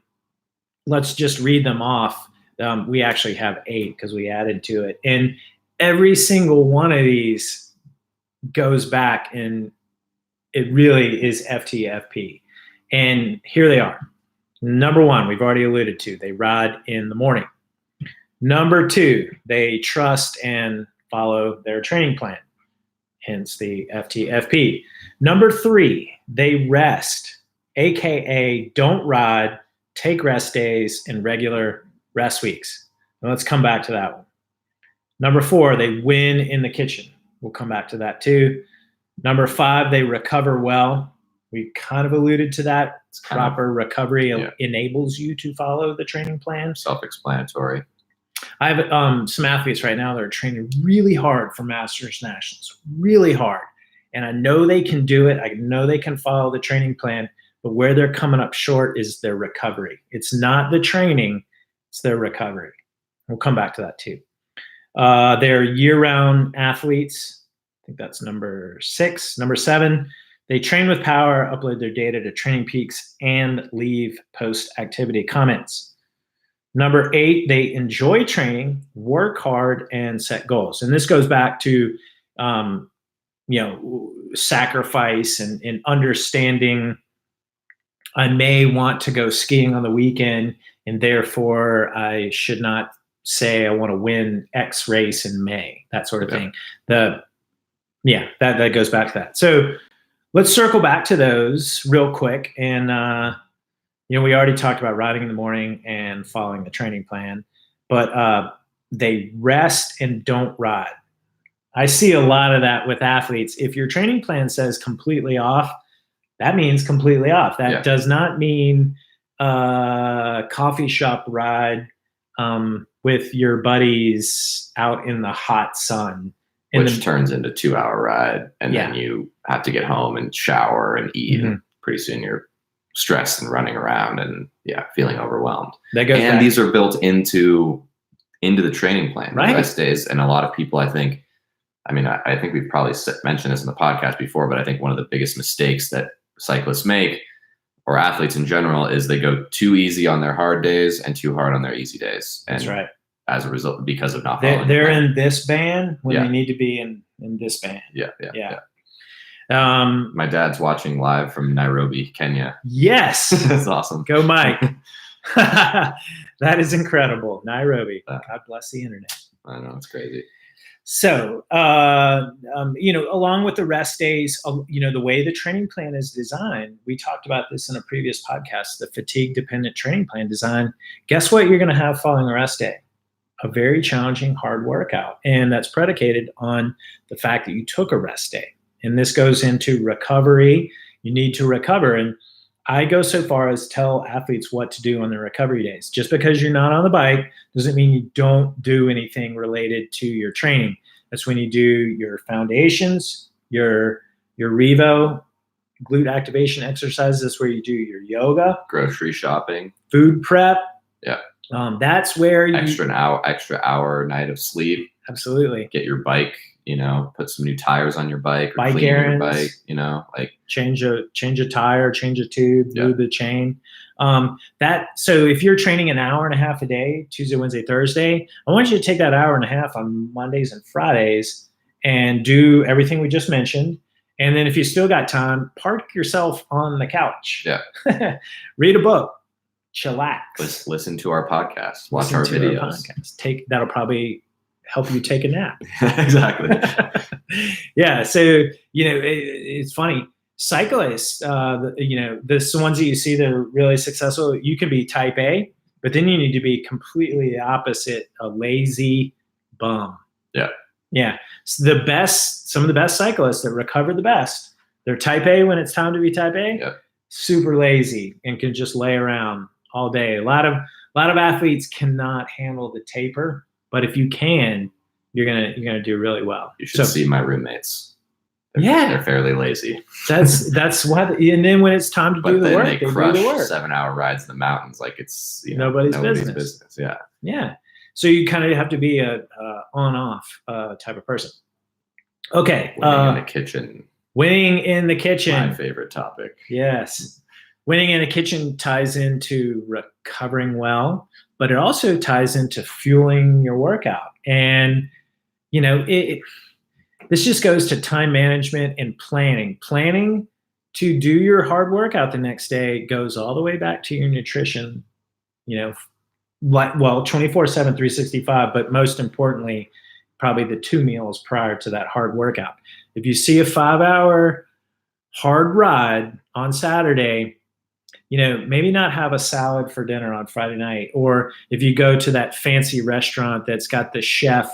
[SPEAKER 2] let's just read them off. We actually have 8 because we added to it. And every single one of these goes back, and it really is FTFP. And here they are. Number 1, we've already alluded to, they ride in the morning. Number 2, they trust and follow their training plan, hence the FTFP. Number 3, they rest, AKA don't ride, take rest days and regular rest weeks. Now let's come back to that one. Number 4, they win in the kitchen. We'll come back to that too. Number 5, they recover well. We kind of alluded to that. Proper recovery enables you to follow the training plan.
[SPEAKER 1] Self-explanatory.
[SPEAKER 2] I have some athletes right now that are training really hard for Masters Nationals, really hard. And I know they can do it. I know they can follow the training plan, but where they're coming up short is their recovery. It's not the training, it's their recovery. We'll come back to that too. They're year-round athletes. I think that's number 6. Number 7, they train with power, upload their data to Training Peaks, and leave post-activity comments. Number 8, they enjoy training, work hard, and set goals. And this goes back to, sacrifice and understanding I may want to go skiing on the weekend, and therefore I should not say I want to win X race in May, that sort of thing. That goes back to that. So let's circle back to those real quick. And, we already talked about riding in the morning and following the training plan, but they rest and don't ride. I see a lot of that with athletes. If your training plan says completely off, that means completely off. That does not mean coffee shop ride with your buddies out in the hot sun.
[SPEAKER 1] Which turns into 2-hour ride, and then you have to get home and shower and eat, and pretty soon you're stressed and running around and feeling overwhelmed. These are built into the training plan, right? The rest days, and a lot of people, I think we've probably mentioned this in the podcast before, but I think one of the biggest mistakes that cyclists make, or athletes in general, is they go too easy on their hard days and too hard on their easy days. And
[SPEAKER 2] that's right.
[SPEAKER 1] As a result, because of not following
[SPEAKER 2] they're in this band when they need to be in this band.
[SPEAKER 1] Yeah. My dad's watching live from Nairobi, Kenya.
[SPEAKER 2] Yes.
[SPEAKER 1] That's awesome.
[SPEAKER 2] Go Mike. That is incredible. Nairobi. God bless the internet.
[SPEAKER 1] I know, it's crazy.
[SPEAKER 2] So, along with the rest days, the way the training plan is designed, we talked about this in a previous podcast, the fatigue-dependent training plan design. Guess what you're going to have following a rest day? A very challenging, hard workout. And that's predicated on the fact that you took a rest day. And this goes into recovery. You need to recover. And I go so far as tell athletes what to do on their recovery days. Just because you're not on the bike doesn't mean you don't do anything related to your training. That's when you do your foundations, your Revo, glute activation exercises. That's where you do your yoga,
[SPEAKER 1] grocery shopping,
[SPEAKER 2] food prep.
[SPEAKER 1] Yeah.
[SPEAKER 2] That's where you
[SPEAKER 1] extra hour night of sleep.
[SPEAKER 2] Absolutely.
[SPEAKER 1] Get your bike put some new tires on your bike or
[SPEAKER 2] Bike
[SPEAKER 1] clean your
[SPEAKER 2] errands.
[SPEAKER 1] bike, like
[SPEAKER 2] change a tire, change a tube,
[SPEAKER 1] Yeah.
[SPEAKER 2] move the chain. So if you're training an hour and a half a day, Tuesday, Wednesday, Thursday, I want you to take that hour and a half on Mondays and Fridays and do everything we just mentioned. And then if you still got time, park yourself on the couch.
[SPEAKER 1] Yeah.
[SPEAKER 2] Read a book, chillax.
[SPEAKER 1] Listen to our podcast, watch
[SPEAKER 2] Listen
[SPEAKER 1] our
[SPEAKER 2] to
[SPEAKER 1] videos.
[SPEAKER 2] podcast. That'll probably help you take a nap.
[SPEAKER 1] Exactly.
[SPEAKER 2] Yeah. So, it's funny. Cyclists, the ones that you see that are really successful, you can be type A, but then you need to be completely the opposite, a lazy bum.
[SPEAKER 1] Yeah.
[SPEAKER 2] Yeah. So some of the best cyclists that recover the best, they're type A when it's time to be type A,
[SPEAKER 1] Yeah.
[SPEAKER 2] super lazy and can just lay around all day. A lot of athletes cannot handle the taper, but if you can, you're gonna do really well.
[SPEAKER 1] You should see my roommates.
[SPEAKER 2] Yeah.
[SPEAKER 1] They're fairly lazy.
[SPEAKER 2] That's what. And then when it's time to do the work,
[SPEAKER 1] they
[SPEAKER 2] do
[SPEAKER 1] crush
[SPEAKER 2] the work.
[SPEAKER 1] 7-hour rides in the mountains like it's
[SPEAKER 2] nobody's business.
[SPEAKER 1] Yeah.
[SPEAKER 2] Yeah. So you kind of have to be a on-off type of person. Okay.
[SPEAKER 1] Winning in the kitchen.
[SPEAKER 2] Winning in the kitchen.
[SPEAKER 1] My favorite topic.
[SPEAKER 2] Yes. Winning in the kitchen ties into recovering well, but it also ties into fueling your workout. And, this just goes to time management and planning. Planning to do your hard workout the next day goes all the way back to your nutrition, 24/7, 365, but most importantly, probably the 2 meals prior to that hard workout. If you see a 5-hour hard ride on Saturday, maybe not have a salad for dinner on Friday night. Or if you go to that fancy restaurant that's got the chef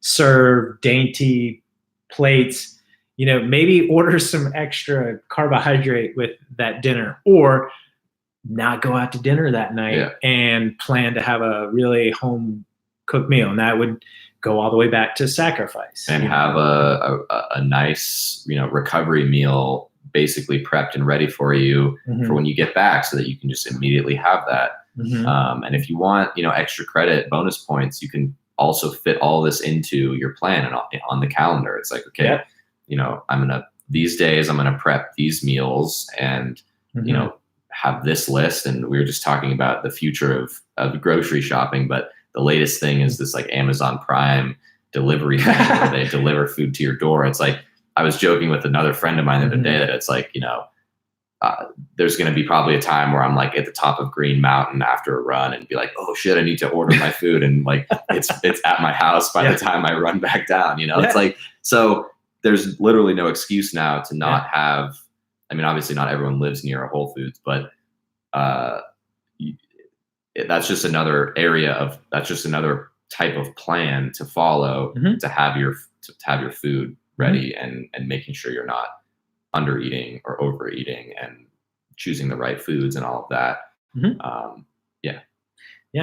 [SPEAKER 2] serve dainty plates, maybe order some extra carbohydrate with that dinner, or not go out to dinner that night and plan to have a really home cooked meal. And that would go all the way back to sacrifice.
[SPEAKER 1] And have a nice, recovery meal basically prepped and ready for you for when you get back, so that you can just immediately have that. And if you want, extra credit, bonus points, you can also fit all this into your plan and on the calendar. It's like, okay, these days I'm gonna prep these meals and have this list. And we were just talking about the future of grocery shopping, but the latest thing is this like Amazon Prime delivery thing where they deliver food to your door. It's like, I was joking with another friend of mine the other day that it's like, there's going to be probably a time where I'm like at the top of Green Mountain after a run and be like, oh shit, I need to order my food. And like, it's at my house by the time I run back down, it's like, so there's literally no excuse now to not have, I mean, obviously not everyone lives near a Whole Foods, but that's just another type of plan to follow to have your food ready and making sure you're not under eating or overeating and choosing the right foods and all of that.
[SPEAKER 2] I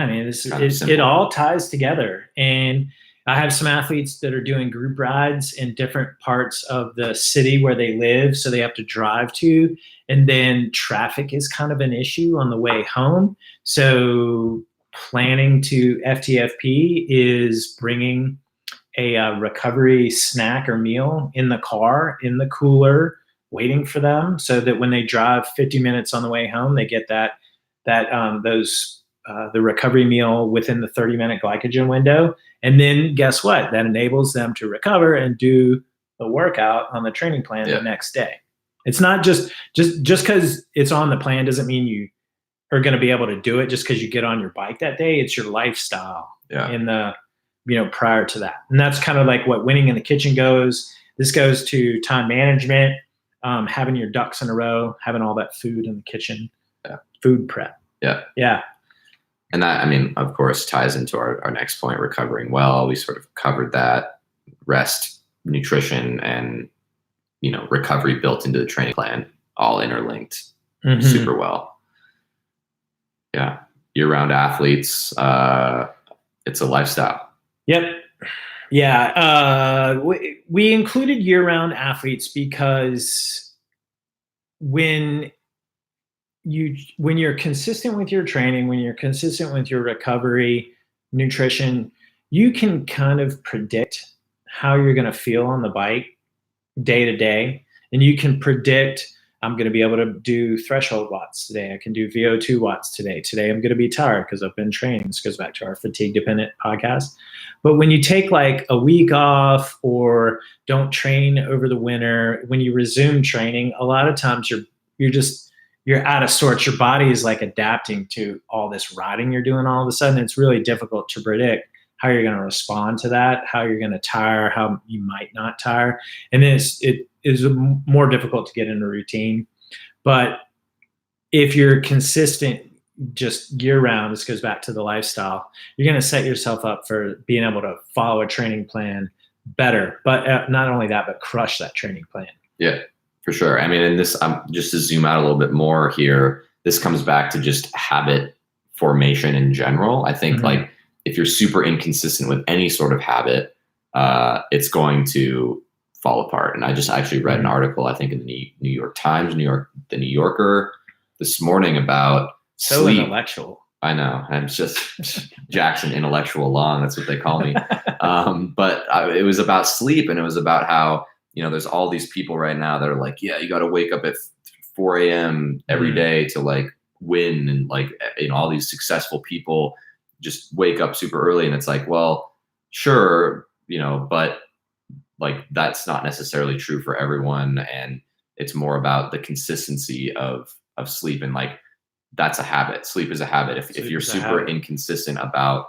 [SPEAKER 2] mean, it all ties together. And I have some athletes that are doing group rides in different parts of the city where they live, so they have to drive to, and then traffic is kind of an issue on the way home. So planning to FTFP is bringing a recovery snack or meal in the car, in the cooler, waiting for them, so that when they drive 50 minutes on the way home, they get the recovery meal within the 30-minute glycogen window. And then guess what? That enables them to recover and do the workout on the training plan the next day. It's not just because it's on the plan doesn't mean you are going to be able to do it just because you get on your bike that day. It's your lifestyle in the, prior to that. And that's kind of like what winning in the kitchen goes. This goes to time management, having your ducks in a row, having all that food in the kitchen, food prep. Yeah.
[SPEAKER 1] And that, I mean, of course, ties into our next point, recovering well. We sort of covered that, rest, nutrition, and, recovery built into the training plan, all interlinked super well. Yeah. Year-round athletes, it's a lifestyle.
[SPEAKER 2] Yep. Yeah. We included year-round athletes because when you're consistent with your training, when you're consistent with your recovery, nutrition, you can kind of predict how you're going to feel on the bike day to day, and you can predict, I'm going to be able to do threshold watts today. I can do VO2 watts today. Today I'm going to be tired because I've been training. This goes back to our fatigue dependent podcast. But when you take like a week off or don't train over the winter, when you resume training, a lot of times you're out of sorts. Your body is like adapting to all this riding you're doing all of a sudden. It's really difficult to predict how you're going to respond to that, how you're going to tire, how you might not tire. And then it is more difficult to get in a routine. But if you're consistent just year round, this goes back to the lifestyle, you're going to set yourself up for being able to follow a training plan better. But not only that, but crush that training plan.
[SPEAKER 1] Yeah, for sure. I mean, and this, just to zoom out a little bit more here, this comes back to just habit formation in general. I think like if you're super inconsistent with any sort of habit, it's going to fall apart. And I just actually read an article, I think in the New York Times, the New Yorker this morning about sleep.
[SPEAKER 2] Intellectual.
[SPEAKER 1] I know. I'm just Jackson Intellectual Long. That's what they call me. But it was about sleep, and it was about how, there's all these people right now that are like, yeah, you got to wake up at 4 a.m. every day to like win. And like, all these successful people just wake up super early. And it's like, well, sure, but like that's not necessarily true for everyone. And it's more about the consistency of sleep. And like, that's a habit. Sleep is a habit. If you're super inconsistent about,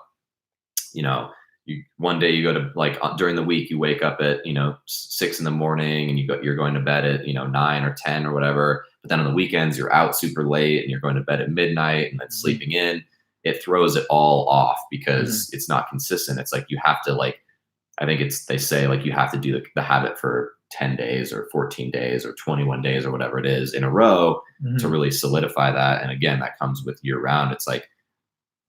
[SPEAKER 1] one day you go to like during the week, you wake up at, 6 a.m. and you're going to bed at, 9 or 10 or whatever. But then on the weekends, you're out super late and you're going to bed at midnight and then sleeping in. It throws it all off because it's not consistent. It's like you have to like, I think they say like you have to do the habit for 10 days or 14 days or 21 days or whatever it is in a row to really solidify that. And again, that comes with year round. It's like,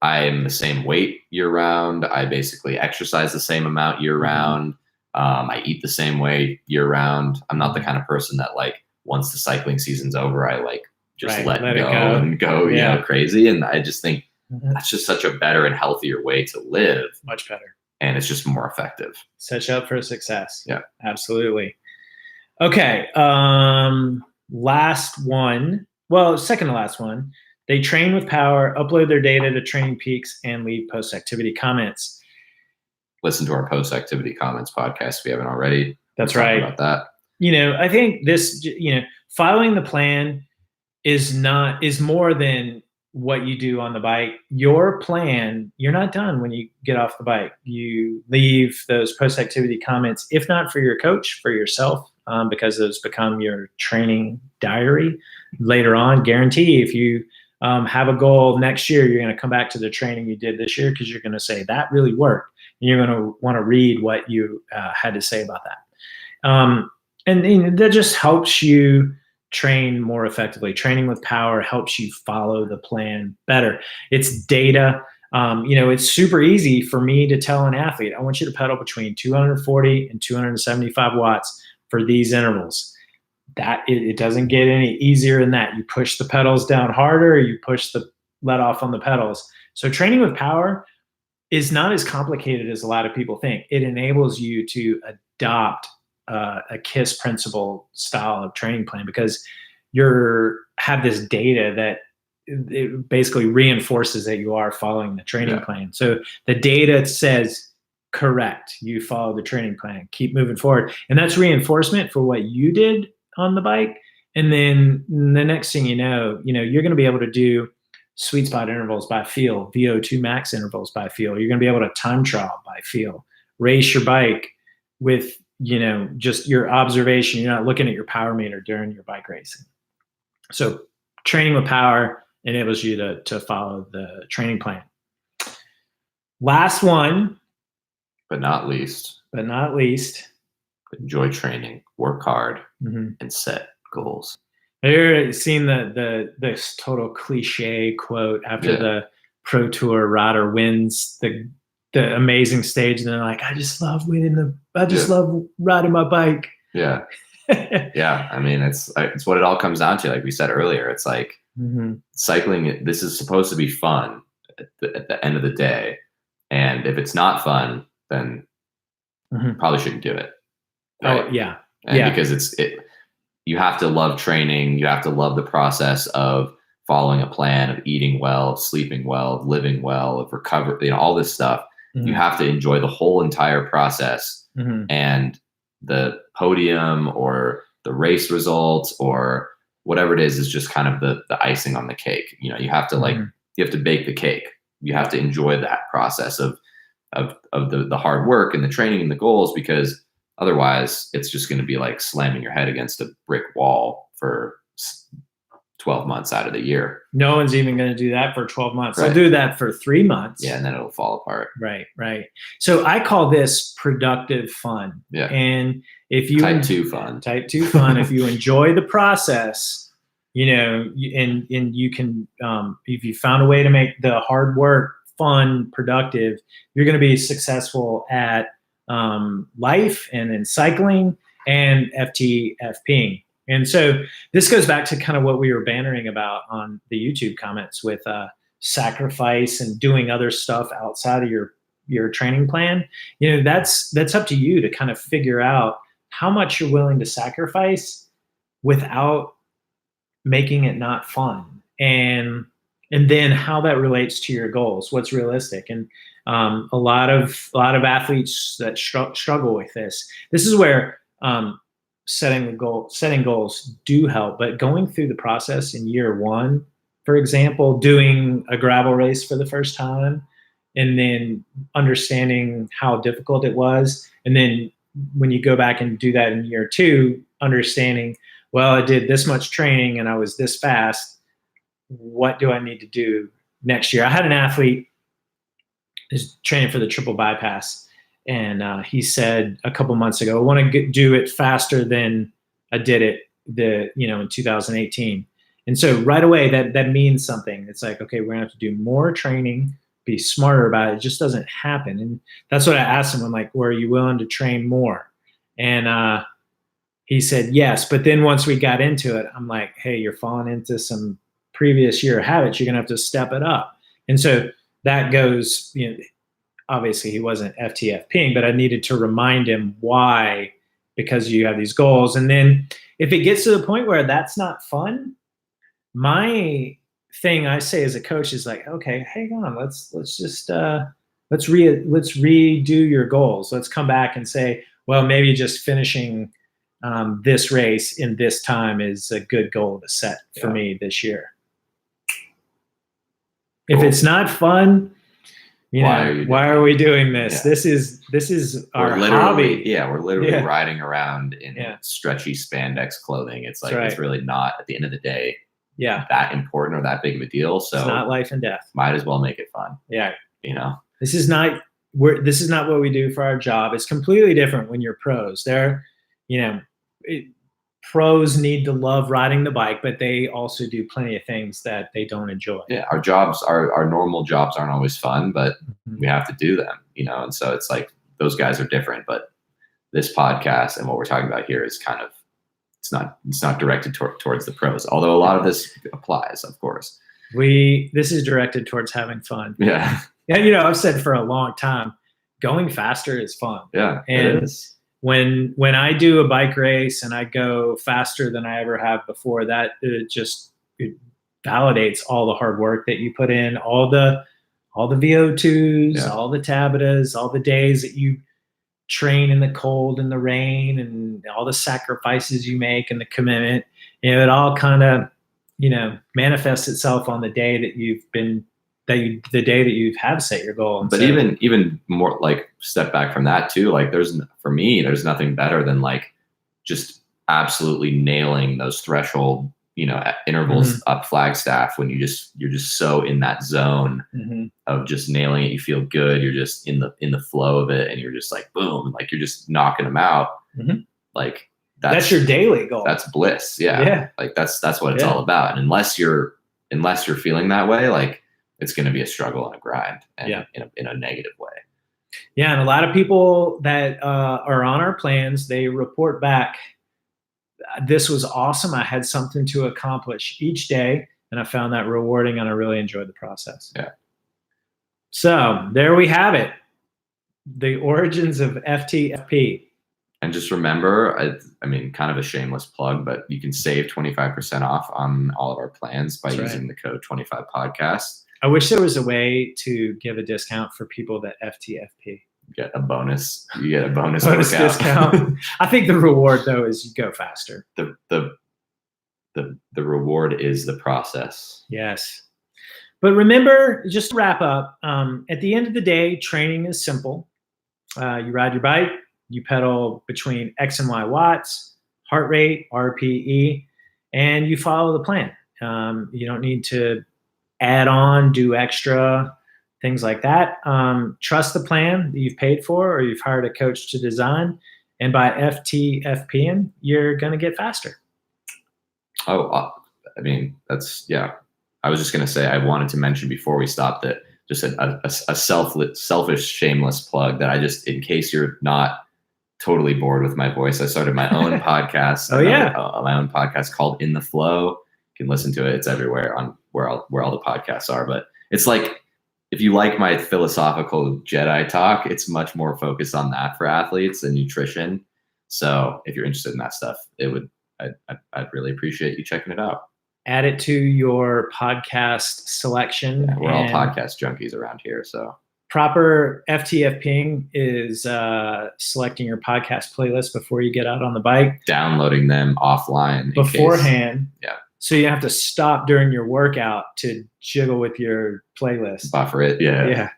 [SPEAKER 1] I am the same weight year round. I basically exercise the same amount year round. I eat the same way year round. I'm not the kind of person that like, once the cycling season's over, I like just let go and go, crazy. And I just think that's just such a better and healthier way to live.
[SPEAKER 2] Much better. And
[SPEAKER 1] it's just more effective.
[SPEAKER 2] Set you up for success.
[SPEAKER 1] Yeah,
[SPEAKER 2] absolutely. Okay. Last one. Well, second to last one. They train with Power, upload their data to Training Peaks, and leave post-activity comments.
[SPEAKER 1] Listen to our post-activity comments podcast if you haven't already.
[SPEAKER 2] That's right.
[SPEAKER 1] About that.
[SPEAKER 2] I think this, following the plan is more than what you do on the bike. Your plan, you're not done when you get off the bike. You leave those post-activity comments, if not for your coach, for yourself, because those become your training diary later on. Guarantee if you have a goal next year, you're going to come back to the training you did this year because you're going to say that really worked. And you're going to want to read what you had to say about that. And that just helps you train more effectively. Training with Power helps you follow the plan better. It's data. It's super easy for me to tell an athlete, I want you to pedal between 240 and 275 watts for these intervals. That it doesn't get any easier than that. You push the pedals down harder, you push the let off on the pedals. So training with Power is not as complicated as a lot of people think. It enables you to adopt a KISS principle style of training plan because you have this data that it basically reinforces that you are following the training plan. So the data says, correct, you follow the training plan, keep moving forward. And that's reinforcement for what you did on the bike. And then the next thing you know, you're going to be able to do sweet spot intervals by feel, VO2 max intervals by feel. You're going to be able to time trial by feel, race your bike with, just your observation. You're not looking at your power meter during your bike racing. So training with Power enables you to follow the training plan. Last one.
[SPEAKER 1] But not least. Enjoy training, work hard, and set goals.
[SPEAKER 2] You've seen this total cliche quote after the Pro Tour rider wins the amazing stage, and they're like, "I just love winning love riding my bike."
[SPEAKER 1] Yeah, yeah. I mean, it's what it all comes down to. Like we said earlier, it's like cycling. This is supposed to be fun at the end of the day, and if it's not fun, then probably shouldn't do it.
[SPEAKER 2] Right? Oh yeah.
[SPEAKER 1] And because you have to love training. You have to love the process of following a plan, of eating well, of sleeping well, of living well, of recovery, all this stuff. You have to enjoy the whole entire process, and the podium or the race results or whatever it is just kind of the icing on the cake. You have to you have to bake the cake. You have to enjoy that process of the hard work and the training and the goals, because otherwise it's just going to be like slamming your head against a brick wall for 12 months out of the year.
[SPEAKER 2] No one's even going to do that for 12 months.
[SPEAKER 1] Right.
[SPEAKER 2] I'll do that for 3 months.
[SPEAKER 1] Yeah, and then it'll fall apart.
[SPEAKER 2] Right. So I call this productive fun.
[SPEAKER 1] Yeah.
[SPEAKER 2] And if you
[SPEAKER 1] Type 2 fun.
[SPEAKER 2] If you enjoy the process, and you can, if you found a way to make the hard work fun, productive, you're going to be successful at life and in cycling and FTFPing. And so this goes back to kind of what we were bantering about on the YouTube comments with sacrifice and doing other stuff outside of your training plan. That's up to you to kind of figure out how much you're willing to sacrifice without making it not fun, and then how that relates to your goals, what's realistic. And a lot of athletes that struggle with this is where setting goals do help. But going through the process in year one, for example, doing a gravel race for the first time, and then understanding how difficult it was, and then when you go back and do that in year two, understanding, well, I did this much training and I was this fast. What do I need to do next year? I had an athlete who's training for the triple bypass, and he said a couple months ago, I want to do it faster than I did it in 2018. And so right away, that means something. It's like, okay, we're gonna have to do more training, be smarter about it. It just doesn't happen. And that's what I asked him. I'm like, well, are you willing to train more? And he said yes. But then once we got into it, I'm like, hey, you're falling into some previous year habits. You're gonna have to step it up. And so that goes, obviously he wasn't FTFPing, but I needed to remind him why, because you have these goals. And then if it gets to the point where that's not fun, my thing I say as a coach is like, okay, hang on, let's just let's redo your goals. Let's come back and say, well, maybe just finishing this race in this time is a good goal to set for me this year. Cool. If it's not fun, why are we doing this? Yeah. This is our hobby.
[SPEAKER 1] Yeah, we're literally riding around in stretchy spandex clothing. It's like it's really not, at the end of the day, that important or that big of a deal. So
[SPEAKER 2] it's not life and death.
[SPEAKER 1] Might as well make it fun.
[SPEAKER 2] Yeah. This is not what we do for our job. It's completely different when you're pros. Pros need to love riding the bike, but they also do plenty of things that they don't enjoy.
[SPEAKER 1] Yeah, our jobs, our normal jobs aren't always fun, but we have to do them, and so it's like those guys are different. But this podcast and what we're talking about here is kind of, it's not directed towards the pros, although a lot of this applies, of course.
[SPEAKER 2] This is directed towards having fun.
[SPEAKER 1] Yeah.
[SPEAKER 2] And I've said for a long time, going faster is fun.
[SPEAKER 1] Yeah,
[SPEAKER 2] and
[SPEAKER 1] it is.
[SPEAKER 2] When I do a bike race and I go faster than I ever have before, that it validates all the hard work that you put in, all the VO2s, all the Tabatas, all the days that you train in the cold and the rain, and all the sacrifices you make and the commitment. It all kind of manifests itself on the day that the day that you have set your goal. And
[SPEAKER 1] but even more, like, step back from that too. Like, there's nothing better than like just absolutely nailing those threshold, intervals up Flagstaff, when you're just so in that zone of just nailing it. You feel good. You're just in the flow of it, and you're just like, boom, like you're just knocking them out. Like that's
[SPEAKER 2] your daily goal.
[SPEAKER 1] That's bliss. Yeah. Like that's what it's all about. And unless you're feeling that way, like, it's going to be a struggle and a grind, and in a negative way.
[SPEAKER 2] Yeah. And a lot of people that are on our plans, they report back, this was awesome. I had something to accomplish each day, and I found that rewarding, and I really enjoyed the process.
[SPEAKER 1] Yeah.
[SPEAKER 2] So there we have it. The origins of FTFP.
[SPEAKER 1] And just remember, I mean, kind of a shameless plug, but you can save 25% off on all of our plans by using the code 25podcast.
[SPEAKER 2] I wish there was a way to give a discount for people that FTFP.
[SPEAKER 1] Get a bonus. You get a bonus
[SPEAKER 2] discount. I think the reward though is you go faster.
[SPEAKER 1] The reward is the process.
[SPEAKER 2] Yes. But remember, just to wrap up, at the end of the day, training is simple. You ride your bike, you pedal between X and Y watts, heart rate, RPE, and you follow the plan. You don't need to add on, do extra, things like that. Trust the plan that you've paid for or you've hired a coach to design. And by FTFPing, you're going to get faster.
[SPEAKER 1] Oh, I mean, that's, yeah. I was just going to say, I wanted to mention before we stopped that just a selfish, shameless plug that I just, in case you're not totally bored with my voice, I started my own podcast. My own podcast called In the Flow. You can listen to it. It's everywhere on where all the podcasts are. But it's like, if you like my philosophical Jedi talk, it's much more focused on that for athletes and nutrition. So if you're interested in that stuff, I'd really appreciate you checking it out.
[SPEAKER 2] Add it to your podcast selection.
[SPEAKER 1] Yeah, we're all podcast junkies around here. So
[SPEAKER 2] proper FTFPing is selecting your podcast playlist before you get out on the bike.
[SPEAKER 1] Downloading them offline.
[SPEAKER 2] Beforehand.
[SPEAKER 1] Yeah.
[SPEAKER 2] So you have to stop during your workout to jiggle with your playlist.
[SPEAKER 1] Buffer it. Yeah.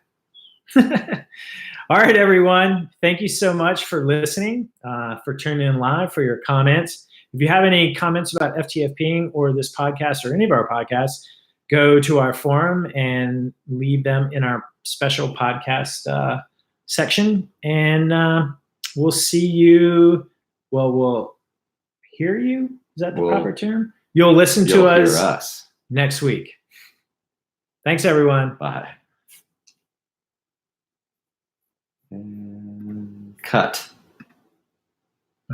[SPEAKER 2] All right, everyone. Thank you so much for listening, for tuning in live, for your comments. If you have any comments about FTFPing or this podcast or any of our podcasts, go to our forum and leave them in our special podcast section. And we'll see you. Well, we'll hear you. Is that the proper term? You'll listen to us next week. Thanks, everyone.
[SPEAKER 1] Bye. And cut.